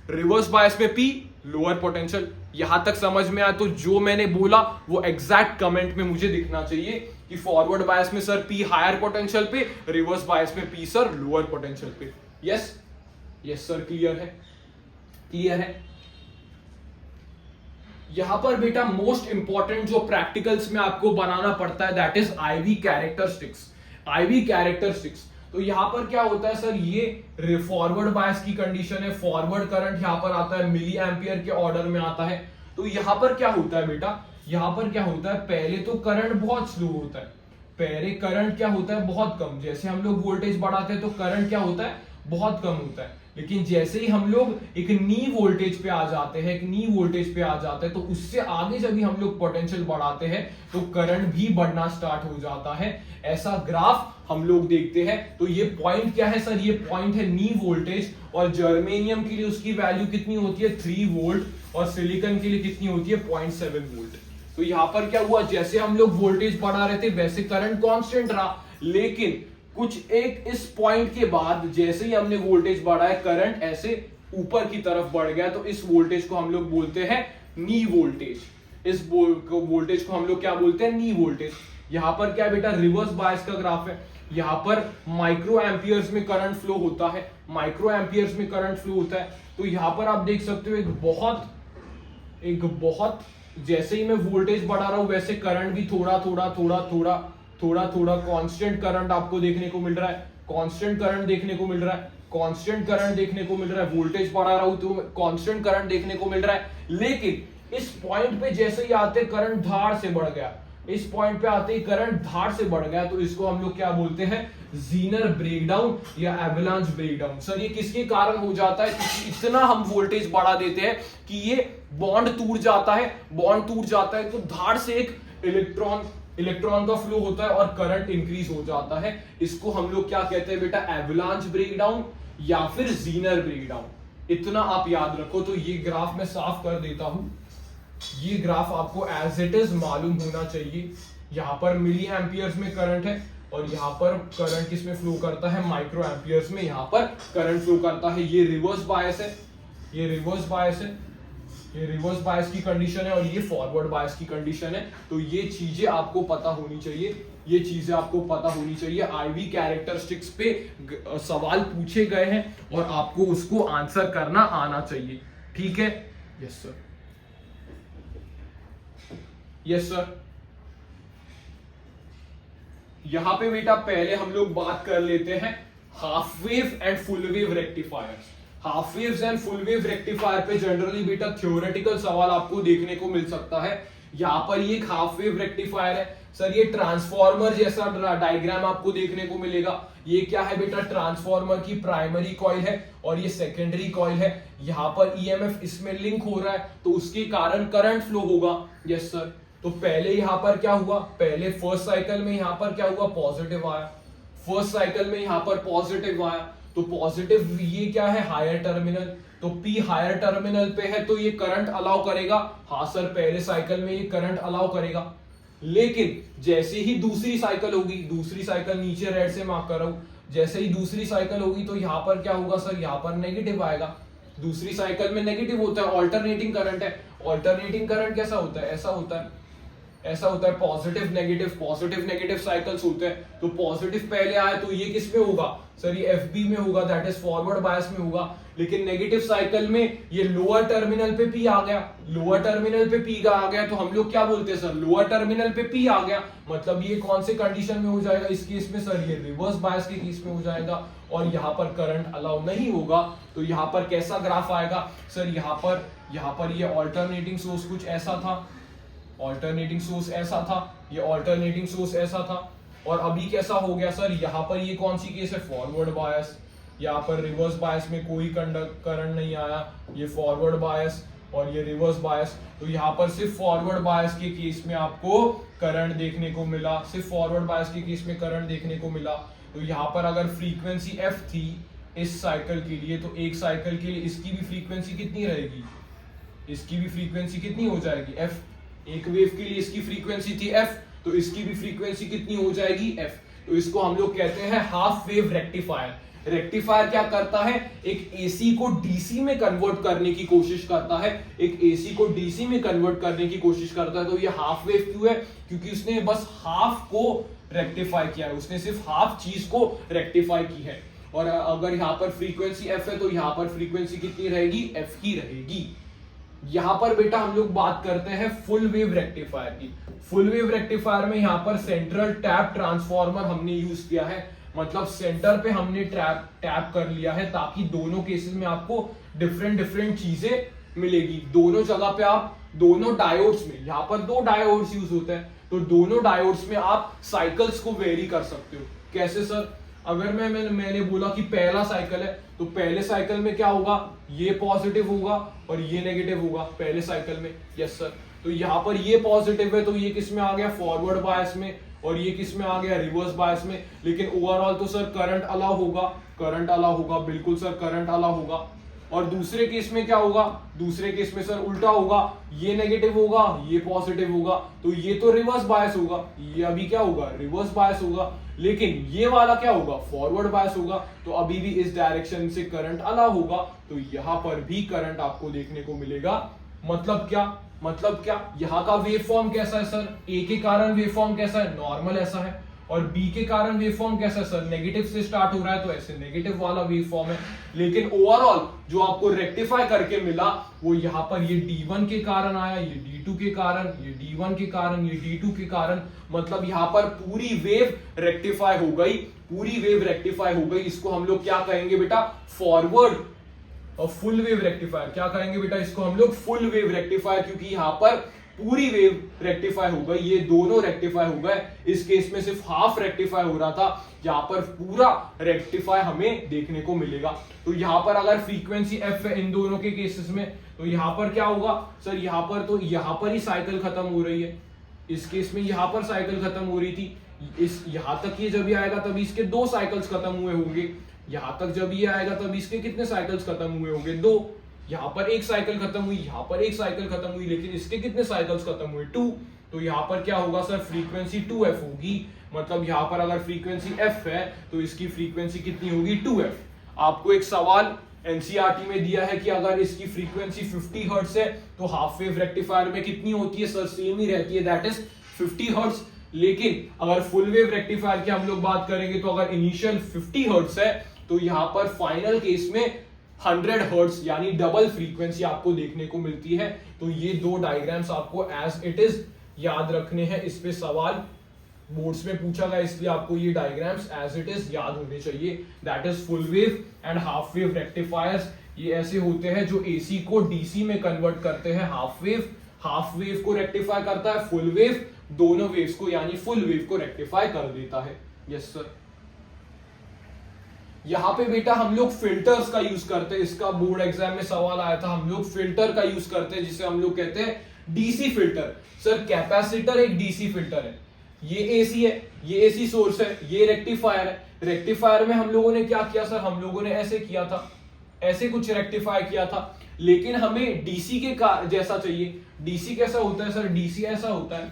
reverse bias में पी लोअर पोटेंशियल। यहां तक समझ में आया तो जो मैंने बोला वो एग्जैक्ट कमेंट में मुझे दिखना चाहिए कि फॉरवर्ड बायस में सर पी हायर पोटेंशियल पे, रिवर्स बायस में पी सर लोअर पोटेंशियल पे। यस, यस सर, क्लियर है, क्लियर है। यहां पर बेटा मोस्ट इंपॉर्टेंट जो प्रैक्टिकल्स में आपको बनाना पड़ता है, that is IV characteristics. IV characteristics, तो यहां पर क्या होता है सर, ये फॉरवर्ड बायस की कंडीशन है, फॉरवर्ड करंट यहां पर आता है मिली एम्पियर के ऑर्डर में आता है। तो यहां पर क्या होता है बेटा, यहां पर क्या होता है, पहले तो करंट बहुत स्लो होता है, पहले करंट क्या होता है, बहुत कम। जैसे हम लोग वोल्टेज बढ़ाते हैं तो करंट क्या होता है, बहुत कम होता है। लेकिन जैसे ही हम लोग एक नी वोल्टेज पे आ जाते हैं, एक नी वोल्टेज पे आ जाते हैं, तो उससे आगे जब भी हम लोग पोटेंशियल बढ़ाते हैं तो करंट भी बढ़ना स्टार्ट हो जाता है। ऐसा ग्राफ हम लोग देखते हैं। तो ये पॉइंट क्या है सर, ये पॉइंट है नी वोल्टेज, और जर्मेनियम के लिए उसकी वैल्यू कितनी होती है, 3 वोल्ट, और सिलिकॉन के लिए कितनी होती है, 0.7 वोल्ट। तो यहां पर क्या हुआ, जैसे हम लोग वोल्टेज बढ़ा रहे थे वैसे करंट कांस्टेंट रहा, लेकिन कुछ एक इस पॉइंट के बाद जैसे ही हमने वोल्टेज बढ़ाया, करंट ऐसे ऊपर की तरफ बढ़ गया। तो इस वोल्टेज को हम लोग बोलते हैं नी वोल्टेज, इस वोल्टेज को हम लोग क्या बोलते हैं, नी वोल्टेज। यहां पर क्या बेटा, रिवर्स बायस का ग्राफ है, यहां पर माइक्रो एम्पियर्स में करंट फ्लो होता है, माइक्रो एम्पियर्स में करंट फ्लो होता है। तो यहां पर आप देख सकते हो एक बहुत जैसे ही मैं वोल्टेज बढ़ा रहा हूं वैसे करंट भी थोड़ा कांस्टेंट करंट आपको देखने को मिल रहा है, कांस्टेंट करंट देखने को मिल रहा है, कांस्टेंट करंट देखने को मिल रहा है। वोल्टेज बढ़ा रहा हूं तो कांस्टेंट करंट देखने को मिल रहा है। लेकिन इस पॉइंट पे जैसे ही आते करंट धार से बढ़ गया, इस पॉइंट पे आते ही करंट धार से बढ़ गया, तो इसको हम लोग क्या बोलते हैं, जीनर ब्रेकडाउन या एवलांच ब्रेकडाउन। सर ये किसके कारण हो जाता है, क्योंकि इतना हम वोल्टेज बढ़ा देते हैं कि ये बॉन्ड टूट जाता है, बॉन्ड टूट जाता है तो धार से एक इलेक्ट्रॉन का फ्लो होता है और करंट इंक्रीज हो जाता है। इसको हम लोग क्या कहते हैं बेटा, एवलांच ब्रेकडाउन या फिर जीनर ब्रेकडाउन। इतना आप याद रखो। तो ये ग्राफ मैं साफ कर देता हूं, ये ग्राफ आपको एज इट इज मालूम होना चाहिए। यहां पर मिली एम्पियर्स में करंट है और यहां पर करंट किसमें फ्लो करता है, माइक्रो एम्पियर्स में यहां पर करंट फ्लो करता है। ये रिवर्स बायस है, ये रिवर्स बायस है, ये रिवर्स बायस की कंडीशन है और ये फॉरवर्ड बायस की कंडीशन है। तो ये चीजें आपको पता होनी चाहिए, ये चीजें आपको पता होनी चाहिए। आईवी कैरेक्टरिस्टिक्स पे सवाल पूछे गए हैं और आपको उसको आंसर करना आना चाहिए, ठीक है। Yes sir, yes sir. यहां पे बेटा पहले हम लोग बात कर लेते हैं half wave and full wave rectifiers. Half waves and full wave rectifier पे जनरली बेटा थ्योरेटिकल सवाल आपको देखने को मिल सकता है। यहां पर ये एक हाफ वेव रेक्टिफायर है सर, ये ट्रांसफॉर्मर जैसा डायग्राम आपको देखने को मिलेगा। ये क्या है बेटा, ट्रांसफॉर्मर की प्राइमरी कॉइल है और ये सेकेंडरी कॉइल है। यहां पर ईएमएफ इसमें लिंक हो रहा है तो उसके कारण करंट फ्लो होगा। Yes sir. तो पहले यहां पर क्या हुआ, पहले फर्स्ट साइकिल में यहां पर क्या हुआ, पॉजिटिव आया। फर्स्ट साइकिल में यहां पर पॉजिटिव आया तो पॉजिटिव ये क्या है, हायर टर्मिनल। तो P हायर टर्मिनल पे है तो ये करंट अलाउ करेगा। हाँ सर, पहले साइकिल में ये करंट अलाउ करेगा, लेकिन जैसे ही दूसरी साइकिल होगी, दूसरी साइकिल नीचे रेड से मार्क कर रहा हूं, जैसे ही दूसरी साइकिल होगी तो यहां पर क्या होगा सर, यहां पर नेगेटिव आएगा। दूसरी साइकिल में नेगेटिव होता है, ऑल्टरनेटिंग करंट है। ऑल्टरनेटिंग करंट कैसा होता है, ऐसा होता है, ऐसा होता है, पॉजिटिव नेगेटिव साइकिल्स होते हैं। तो पॉजिटिव पहले आया तो ये किस में होगा सर, ये एफबी में होगा, दैट इज फॉरवर्ड बायस में होगा। लेकिन नेगेटिव साइकिल में ये लोअर टर्मिनल पे पी आ गया, लोअर टर्मिनल पे पी आ गया तो हम लोग क्या बोलते हैं सर, लोअर टर्मिनल पे पी आ गया, मतलब ये कौन से कंडीशन में हो जाएगा, इस केस में सर ये रिवर्स बायस के केस में हो जाएगा और यहाँ पर करंट अलाउ नहीं होगा। तो यहाँ पर कैसा ग्राफ आएगा सर, यहाँ पर ये ऑल्टरनेटिंग सोर्स कुछ ऐसा था, ऑल्टरनेटिंग सोर्स ऐसा था, ये ऑल्टरनेटिंग सोर्स ऐसा था, और अभी कैसा हो गया सर, यहाँ पर ये कौन सी केस है, फॉरवर्ड बायस। यहाँ पर रिवर्स बायस में कोई करंट नहीं आया, ये फॉरवर्ड बायस और ये रिवर्स बायस। तो यहाँ पर सिर्फ फॉरवर्ड बायस के केस में आपको करंट देखने को मिला, सिर्फ फॉरवर्ड बायस के केस में करंट देखने को मिला। तो यहाँ पर अगर फ्रीक्वेंसी एफ थी इस साइकिल के लिए, तो एक साइकिल के लिए इसकी भी फ्रीक्वेंसी कितनी रहेगी, इसकी भी फ्रीक्वेंसी कितनी हो जाएगी, एफ। एक वेव के लिए इसकी फ्रीक्वेंसी थी एफ, तो इसकी भी फ्रीक्वेंसी कितनी हो जाएगी, एफ। तो इसको हम लोग कहते हैं हाफ वेव रेक्टिफायर। रेक्टिफायर क्या करता है, एक एसी को डीसी में कन्वर्ट करने की कोशिश करता है, एक एसी को डीसी में कन्वर्ट करने की कोशिश करता है। तो ये हाफ वेव क्यों है, क्योंकि उसने बस हाफ को रेक्टिफाई किया है, उसने सिर्फ हाफ चीज को रेक्टिफाई की है। और अगर यहाँ पर फ्रीक्वेंसी एफ है तो यहाँ पर फ्रीक्वेंसी कितनी रहेगी, एफ की रहेगी। यहां पर बेटा हम लोग बात करते हैं फुल वेव रेक्टिफायर की। फुल वेव रेक्टिफायर में यहां पर सेंट्रल टैप ट्रांसफॉर्मर हमने यूज किया है, मतलब सेंटर पे हमने टैप कर लिया है ताकि दोनों केसेस में आपको डिफरेंट चीजें मिलेगी। दोनों जगह पे आप दोनों डायोड्स में, यहां पर दो डायोड्स यूज होते हैं, तो दोनों डायोड्स में आप साइकिल्स को वेरी कर सकते हो। कैसे सर, अगर मैंने बोला कि पहला साइकिल है तो पहले साइकिल में क्या होगा, ये पॉजिटिव होगा और ये नेगेटिव होगा पहले साइकिल में। Yes sir. तो यहाँ पर ये पॉजिटिव है तो ये किस में आ गया, फॉरवर्ड बायस में, और ये किस में आ गया, रिवर्स बायस में। लेकिन ओवरऑल तो सर करंट अलाउ होगा, करंट अलाउ होगा, बिल्कुल सर करंट अलाउ होगा। और दूसरे केस में क्या होगा, दूसरे केस में सर उल्टा होगा, ये नेगेटिव होगा, ये पॉजिटिव होगा, तो ये तो रिवर्स बायस होगा, ये अभी क्या होगा, रिवर्स बायस होगा। लेकिन ये वाला क्या होगा, फॉरवर्ड बायस होगा, तो अभी भी इस डायरेक्शन से करंट अलाउ होगा, तो यहां पर भी करंट आपको देखने को मिलेगा। मतलब क्या, यहाँ का वेव फॉर्म कैसा है सर, ए के कारण वेव फॉर्म कैसा है, नॉर्मल ऐसा है, और बी के कारण वेव फॉर्म कैसा है सर, नेगेटिव से स्टार्ट हो रहा है तो ऐसे नेगेटिव वाला वेव फॉर्म है। लेकिन ओवरऑल जो आपको रेक्टिफाई करके मिला वो यहाँ पर ये D1 के कारण आया, ये D2 के कारण, ये D1 के कारण, ये D2 के कारण, मतलब यहाँ पर पूरी वेव रेक्टिफाई हो गई, पूरी वेव रेक्टिफाई हो गई। इसको हम लोग क्या कहेंगे बेटा, फॉरवर्ड और फुल वेव रेक्टिफायर। क्या कहेंगे बेटा, इसको हम लोग फुल वेव रेक्टिफायर, क्योंकि यहाँ पर पूरी वेव रेक्टिफाई हो गई, ये दोनों रेक्टिफाई हो गए। इस केस में सिर्फ हाफ रेक्टिफाई हो रहा था, यहाँ पर पूरा रेक्टिफाई हमें देखने को मिलेगा। तो यहाँ पर अगर फ्रीक्वेंसी एफ है इन दोनों के केसेस में, तो यहाँ पर क्या होगा सर, यहाँ पर तो यहाँ पर ही साइकिल खत्म हो रही है, इस केस में यहाँ पर साइकिल खत्म हो रही थी, इस यहाँ तक ये जब ये आएगा तभी इसके दो साइकिल्स खत्म हुए होंगे, यहाँ तक जब ये आएगा तब इसके कितने साइकिल्स खत्म हुए होंगे, दो। यहाँ पर एक साइकिल खत्म हुई, यहाँ पर एक साइकिल खत्म हुई, लेकिन इसके कितने साइकिल्स खत्म हुए, 2। तो यहाँ पर क्या होगा सर, फ्रीक्वेंसी 2f होगी, मतलब यहाँ पर अगर फ्रीक्वेंसी f है तो इसकी फ्रीक्वेंसी कितनी होगी, 2f। आपको एक सवाल एनसीईआरटी में दिया है कि अगर इसकी फ्रीक्वेंसी 50 हर्ट्ज है तो हाफ वेव रेक्टिफायर में कितनी होती है सर, सेम ही रहती है, दैट इज 50 हर्ट्ज। लेकिन अगर फुल वेव रेक्टिफायर की हम लोग बात करेंगे तो अगर इनिशियल 50 हर्ट्ज है तो यहां पर फाइनल केस में 100 हर्ट्ज यानी डबल फ्रीक्वेंसी आपको देखने को मिलती है। तो ये दो डायग्राम्स आपको एज इट इज याद रखने हैं, इस पे सवाल बोर्ड्स में पूछा गया इसलिए आपको ये डायग्राम्स एज इट इज याद होने चाहिए। That is full wave and half wave rectifiers, ये ऐसे होते हैं जो एसी को डीसी में कन्वर्ट करते हैं। हाफ वेव को रेक्टिफाई करता है, फुल वेव दोनों वेव्स को यानी फुल वेव को रेक्टिफाई कर देता है। Yes sir. यहां पे बेटा हम लोग फिल्टर्स का यूज करते हैं, इसका बोर्ड एग्जाम में सवाल आया था, हम लोग फिल्टर का यूज करते हैं जिसे हम लोग कहते हैं डीसी फिल्टर। सर कैपेसिटर एक डीसी फिल्टर है, ये एसी है, ये एसी सोर्स है, ये रेक्टिफायर है। रेक्टिफायर में हम लोगों ने क्या किया सर, हम लोगों ने ऐसे किया था, ऐसे कुछ रेक्टिफाई किया था, लेकिन हमें डीसी के जैसा चाहिए। डीसी कैसा होता है सर, डीसी ऐसा होता है,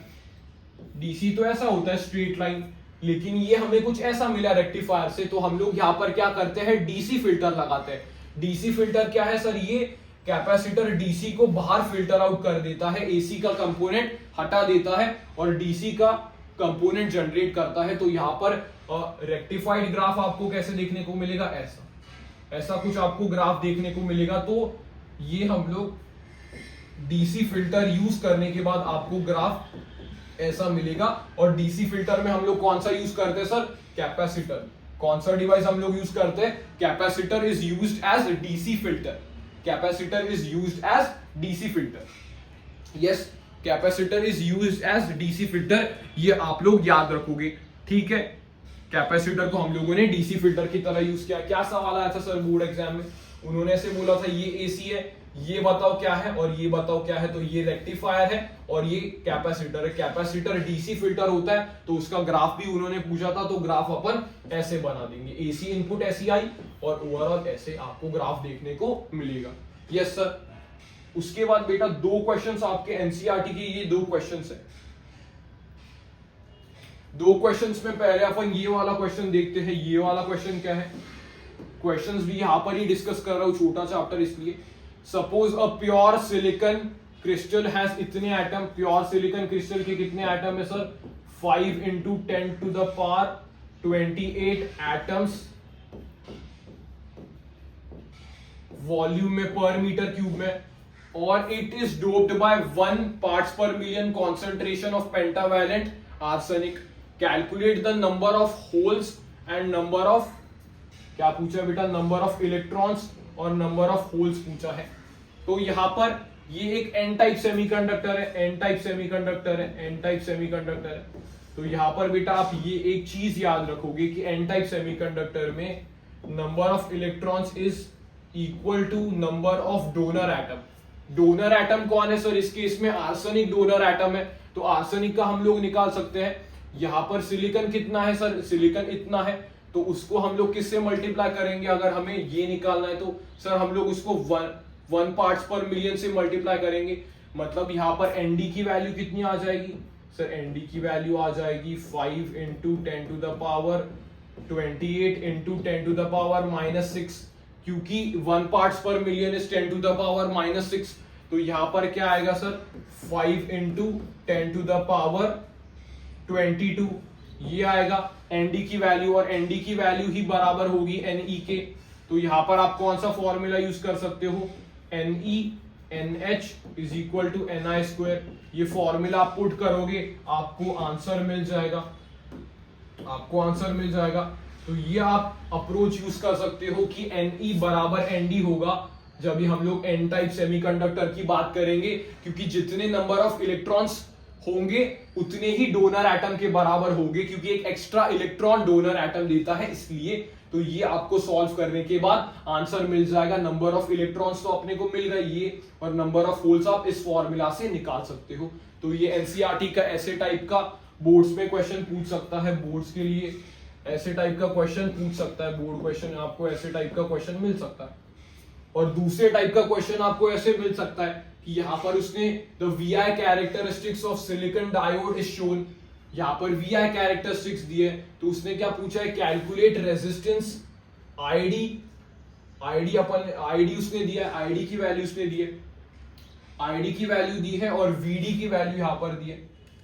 डीसी तो ऐसा होता है स्ट्रेट लाइन, लेकिन ये हमें कुछ ऐसा मिला रेक्टिफायर से, तो हम लोग यहां पर क्या करते हैं, डीसी फिल्टर लगाते हैं। डीसी फिल्टर क्या है सर, ये कैपेसिटर डीसी को बाहर फिल्टर आउट कर देता है, एसी का कंपोनेंट हटा देता है और डीसी का कंपोनेंट जनरेट करता है। तो यहां पर रेक्टिफाइड ग्राफ आपको कैसे देखने को मिलेगा, ऐसा कुछ आपको ग्राफ देखने को मिलेगा। तो ये हम लोग डीसी फिल्टर यूज करने के बाद आपको ग्राफ ऐसा मिलेगा। और डीसी फिल्टर में हम लोग कौन सा यूज करते हैं सर, कैपेसिटर। कौन सा डिवाइस हम लोग यूज करते हैं, capacitor is used as DC filter, capacitor is used as DC filter. Yes, capacitor is used as DC filter, ये आप लोग याद रखोगे, ठीक है। कैपेसिटर को हम लोगों ने डीसी फिल्टर की तरह यूज किया। क्या सवाल आया था सर बोर्ड एग्जाम में, उन्होंने ऐसे बोला था ये एसी है, ये बताओ क्या है और ये बताओ क्या है, तो ये रेक्टिफायर है और ये कैपेसिटर है। कैपेसिटर डीसी फिल्टर होता है तो उसका ग्राफ भी उन्होंने पूछा था, तो ग्राफ अपन ऐसे बना देंगे, एसी इनपुट ऐसी आई और ओवरऑल ऐसे आपको ग्राफ देखने को मिलेगा। Yes sir. उसके बाद बेटा दो क्वेश्चंस आपके एनसीईआरटी के, ये दो क्वेश्चंस है। दो क्वेश्चंस में पहले अपन ये वाला क्वेश्चन देखते हैं। ये वाला क्वेश्चन क्या है, क्वेश्चंस भी यहां पर ही डिस्कस कर रहा हूं, छोटा चैप्टर इसलिए। Suppose a pure silicon crystal has इतने एटम, प्योर सिलिकॉन क्रिस्टल के कितने एटम है सर, 5 × 10⁻28 एटम्स वॉल्यूम में पर मीटर क्यूब में, और it is doped by 1 parts per million concentration of pentavalent arsenic. Calculate the number of holes and number of, क्या पूछा बेटा, नंबर ऑफ इलेक्ट्रॉन्स और नंबर ऑफ होल्स पूछा है। तो यहां पर ये एक एन टाइप सेमीकंडक्टर है, एन टाइप सेमीकंडक्टर है, एन टाइप सेमीकंडक्टर है। तो यहां पर बेटा आप ये एक चीज याद रखोगे कि एन टाइप सेमीकंडक्टर में number of electrons is equal to number of donor atom. Donor atom कौन है सर, इस केस में आर्सेनिक डोनर एटम है, तो आर्सेनिक का हम लोग निकाल सकते हैं। यहां पर सिलिकॉन कितना है सर, सिलिकॉन इतना है, तो उसको हम लोग किससे मल्टीप्लाई करेंगे, अगर हमें ये निकालना है तो सर हम लोग उसको 1 parts per million से मल्टीप्लाई करेंगे। मतलब यहां पर एनडी की वैल्यू कितनी आ जाएगी सर, एनडी की वैल्यू आ जाएगी 5 × 10⁻28 × 10⁻⁻6, क्योंकि 1 parts per million इज 10⁻⁻6। तो यहां पर क्या आएगा सर, 5 × 10⁻22 ये आएगा एनडी की वैल्यू, और एनडी की वैल्यू ही बराबर होगी एनई के। तो यहां पर आप कौन सा फॉर्मूला यूज कर सकते हो, NE NH is equal to NI²। ये फॉर्मूला आप पुट करोगे आपको आंसर मिल जाएगा, आपको आंसर मिल जाएगा। तो ये आप अप्रोच यूज कर सकते हो कि NE बराबर ND होगा जब भी हम लोग एन टाइप सेमीकंडक्टर की बात करेंगे, क्योंकि जितने नंबर ऑफ इलेक्ट्रॉन्स होंगे उतने ही डोनर एटम के बराबर होंगे, क्योंकि एक एक्स्ट्रा इलेक्ट्रॉन डोनर एटम देता है इसलिए। तो ये आपको सॉल्व करने के बाद आंसर मिल जाएगा। नंबर ऑफ इलेक्ट्रॉन्स तो अपने को मिल गए ये, और नंबर ऑफ होल्स आप इस फॉर्मूला से निकाल सकते हो। तो ये एनसीईआरटी का ऐसे टाइप का बोर्ड्स में क्वेश्चन पूछ सकता है, बोर्ड्स के लिए ऐसे टाइप का क्वेश्चन पूछ सकता है, बोर्ड क्वेश्चन आपको ऐसे टाइप का क्वेश्चन मिल सकता है। और दूसरे टाइप का क्वेश्चन आपको ऐसे मिल सकता है कि यहां पर उसने the VI characteristics of silicon diode is shown, यहां पर VI कैरेक्टरिस्टिक्स दिए, तो उसने क्या पूछा है, कैलकुलेट रेजिस्टेंस ID आईडी उसने दिया है, आईडी की वैल्यू उसने दी है, आईडी की वैल्यू दी है और वीडी की वैल्यू यहां पर दी है।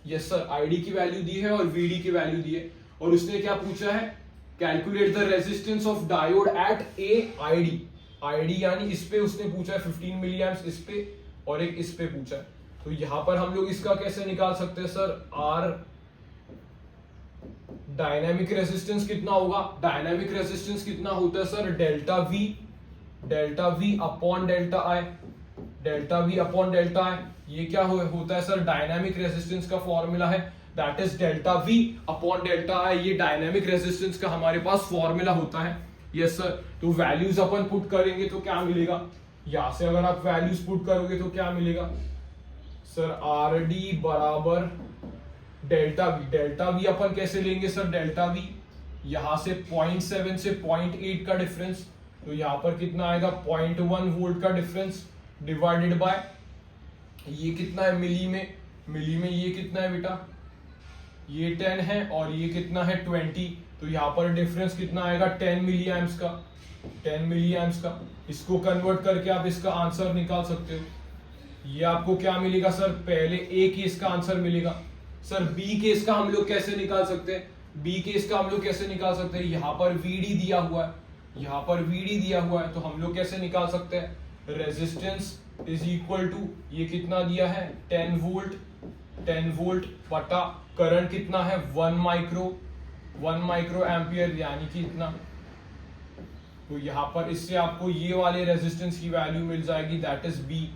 यस सर, आईडी की वैल्यू दी है और वीडी की वैल्यू दी है। और उसने क्या पूछा है, calculate the resistance of diode at a ID. ID यानी इस पे उसने पूछा है 15 मिली एम्प्स इस पे और एक इस पे पूछा है। तो यहां पर हम लोग इसका कैसे निकाल सकते हैं सर, आर डायनामिक रेजिस्टेंस कितना होगा, डायनामिक रेजिस्टेंस कितना होता है sir, delta we upon delta I, delta we upon delta आई। ये क्या होता है सर, डायनामिक रेजिस्टेंस का फॉर्मूला है, that is delta we upon delta आई। ये डायनामिक रेजिस्टेंस का हमारे पास फॉर्मूला होता है। यस सर, तो वैल्यूज अपन पुट करेंगे तो क्या मिलेगा, यहां से अगर आप वैल्यूज पुट करोगे तो क्या मिलेगा सर, आर डी बराबर डेल्टा वी। डेल्टा वी अपन कैसे लेंगे सर, डेल्टा वी यहां से 0.7 से 0.8 का डिफरेंस, तो यहां पर कितना आएगा 0.1 वोल्ट का डिफरेंस डिवाइडेड बाय ये कितना है मिली में, मिली में ये कितना है बेटा, ये 10 है और ये कितना है 20, तो यहां पर डिफरेंस कितना आएगा 10 मिली एम्प्स का, 10 मिली एम्प्स का। इसको कन्वर्ट करके आप इसका आंसर निकाल सकते हो। ये आपको क्या मिलेगा सर, पहले ए केस का आंसर मिलेगा। सर बी केस का हम लोग कैसे निकाल सकते हैं, बी केस का हम लोग कैसे निकाल सकते हैं, यहां पर वीडी दिया हुआ है, यहां पर वीडी दिया हुआ है, तो हम लोग कैसे निकाल सकते हैं, रेजिस्टेंस इज इक्वल टू ये कितना दिया है 10 वोल्ट बटा करंट कितना है 1 माइक्रो एम्पियर यानी कि इतना। तो यहां पर इससे आपको ये वाले रेजिस्टेंस की वैल्यू मिल जाएगी, दैट इज बी।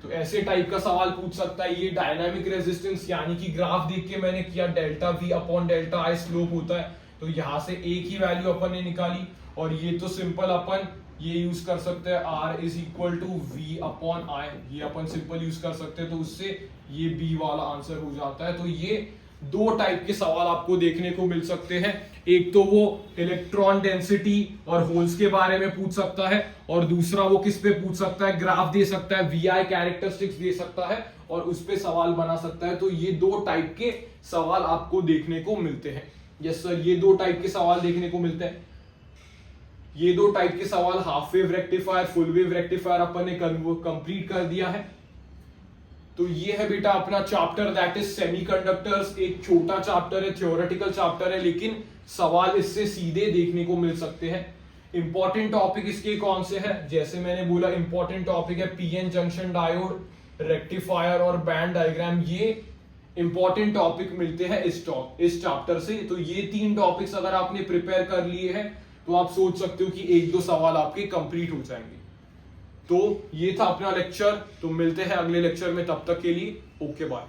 तो ऐसे टाइप का सवाल पूछ सकता है। ये डायनामिक रेजिस्टेंस यानी कि ग्राफ देख के मैंने किया, delta we upon delta I slope होता है, तो यहां से एक ही वैल्यू अपन ने निकाली। और ये तो सिंपल अपन ये यूज कर सकते हैं, R is equal to V upon I, ये अपन सिंपल यूज कर सकते हैं, तो उससे ये बी वाला आंसर हो जाता है। तो ये दो टाइप के सवाल आपको देखने को मिल सकते हैं, एक तो वो इलेक्ट्रॉन डेंसिटी और होल्स के बारे में पूछ सकता है, और दूसरा वो किस पे पूछ सकता है, ग्राफ दे सकता है, वीआई कैरेक्टरिस्टिक्स दे सकता है और उस पे सवाल बना सकता है। तो ये दो टाइप के सवाल आपको देखने को मिलते हैं। यस सर, ये दो टाइप के सवाल देखने को मिलते हैं। ये दो टाइप के सवाल half wave rectifier, full wave rectifier अपन ने कंप्लीट कर दिया है। तो ये है बेटा अपना चैप्टर, दैट इज सेमीकंडक्टर्स। एक छोटा चैप्टर है, थ्योरेटिकल चैप्टर है, लेकिन सवाल इससे सीधे देखने को मिल सकते हैं। इंपॉर्टेंट टॉपिक इसके कौन से हैं, जैसे मैंने बोला इंपॉर्टेंट टॉपिक है पीएन जंक्शन डायोड, रेक्टिफायर और बैंड डायग्राम। ये इंपॉर्टेंट टॉपिक मिलते हैं इस चैप्टर से। तो ये 3 टॉपिक्स अगर आपने प्रिपेयर कर लिए हैं तो आप सोच सकते हो कि 1-2 सवाल आपके कंप्लीट हो जाएंगे। तो ये था अपना लेक्चर, तो मिलते हैं अगले लेक्चर में, तब तक के लिए ओके बाय।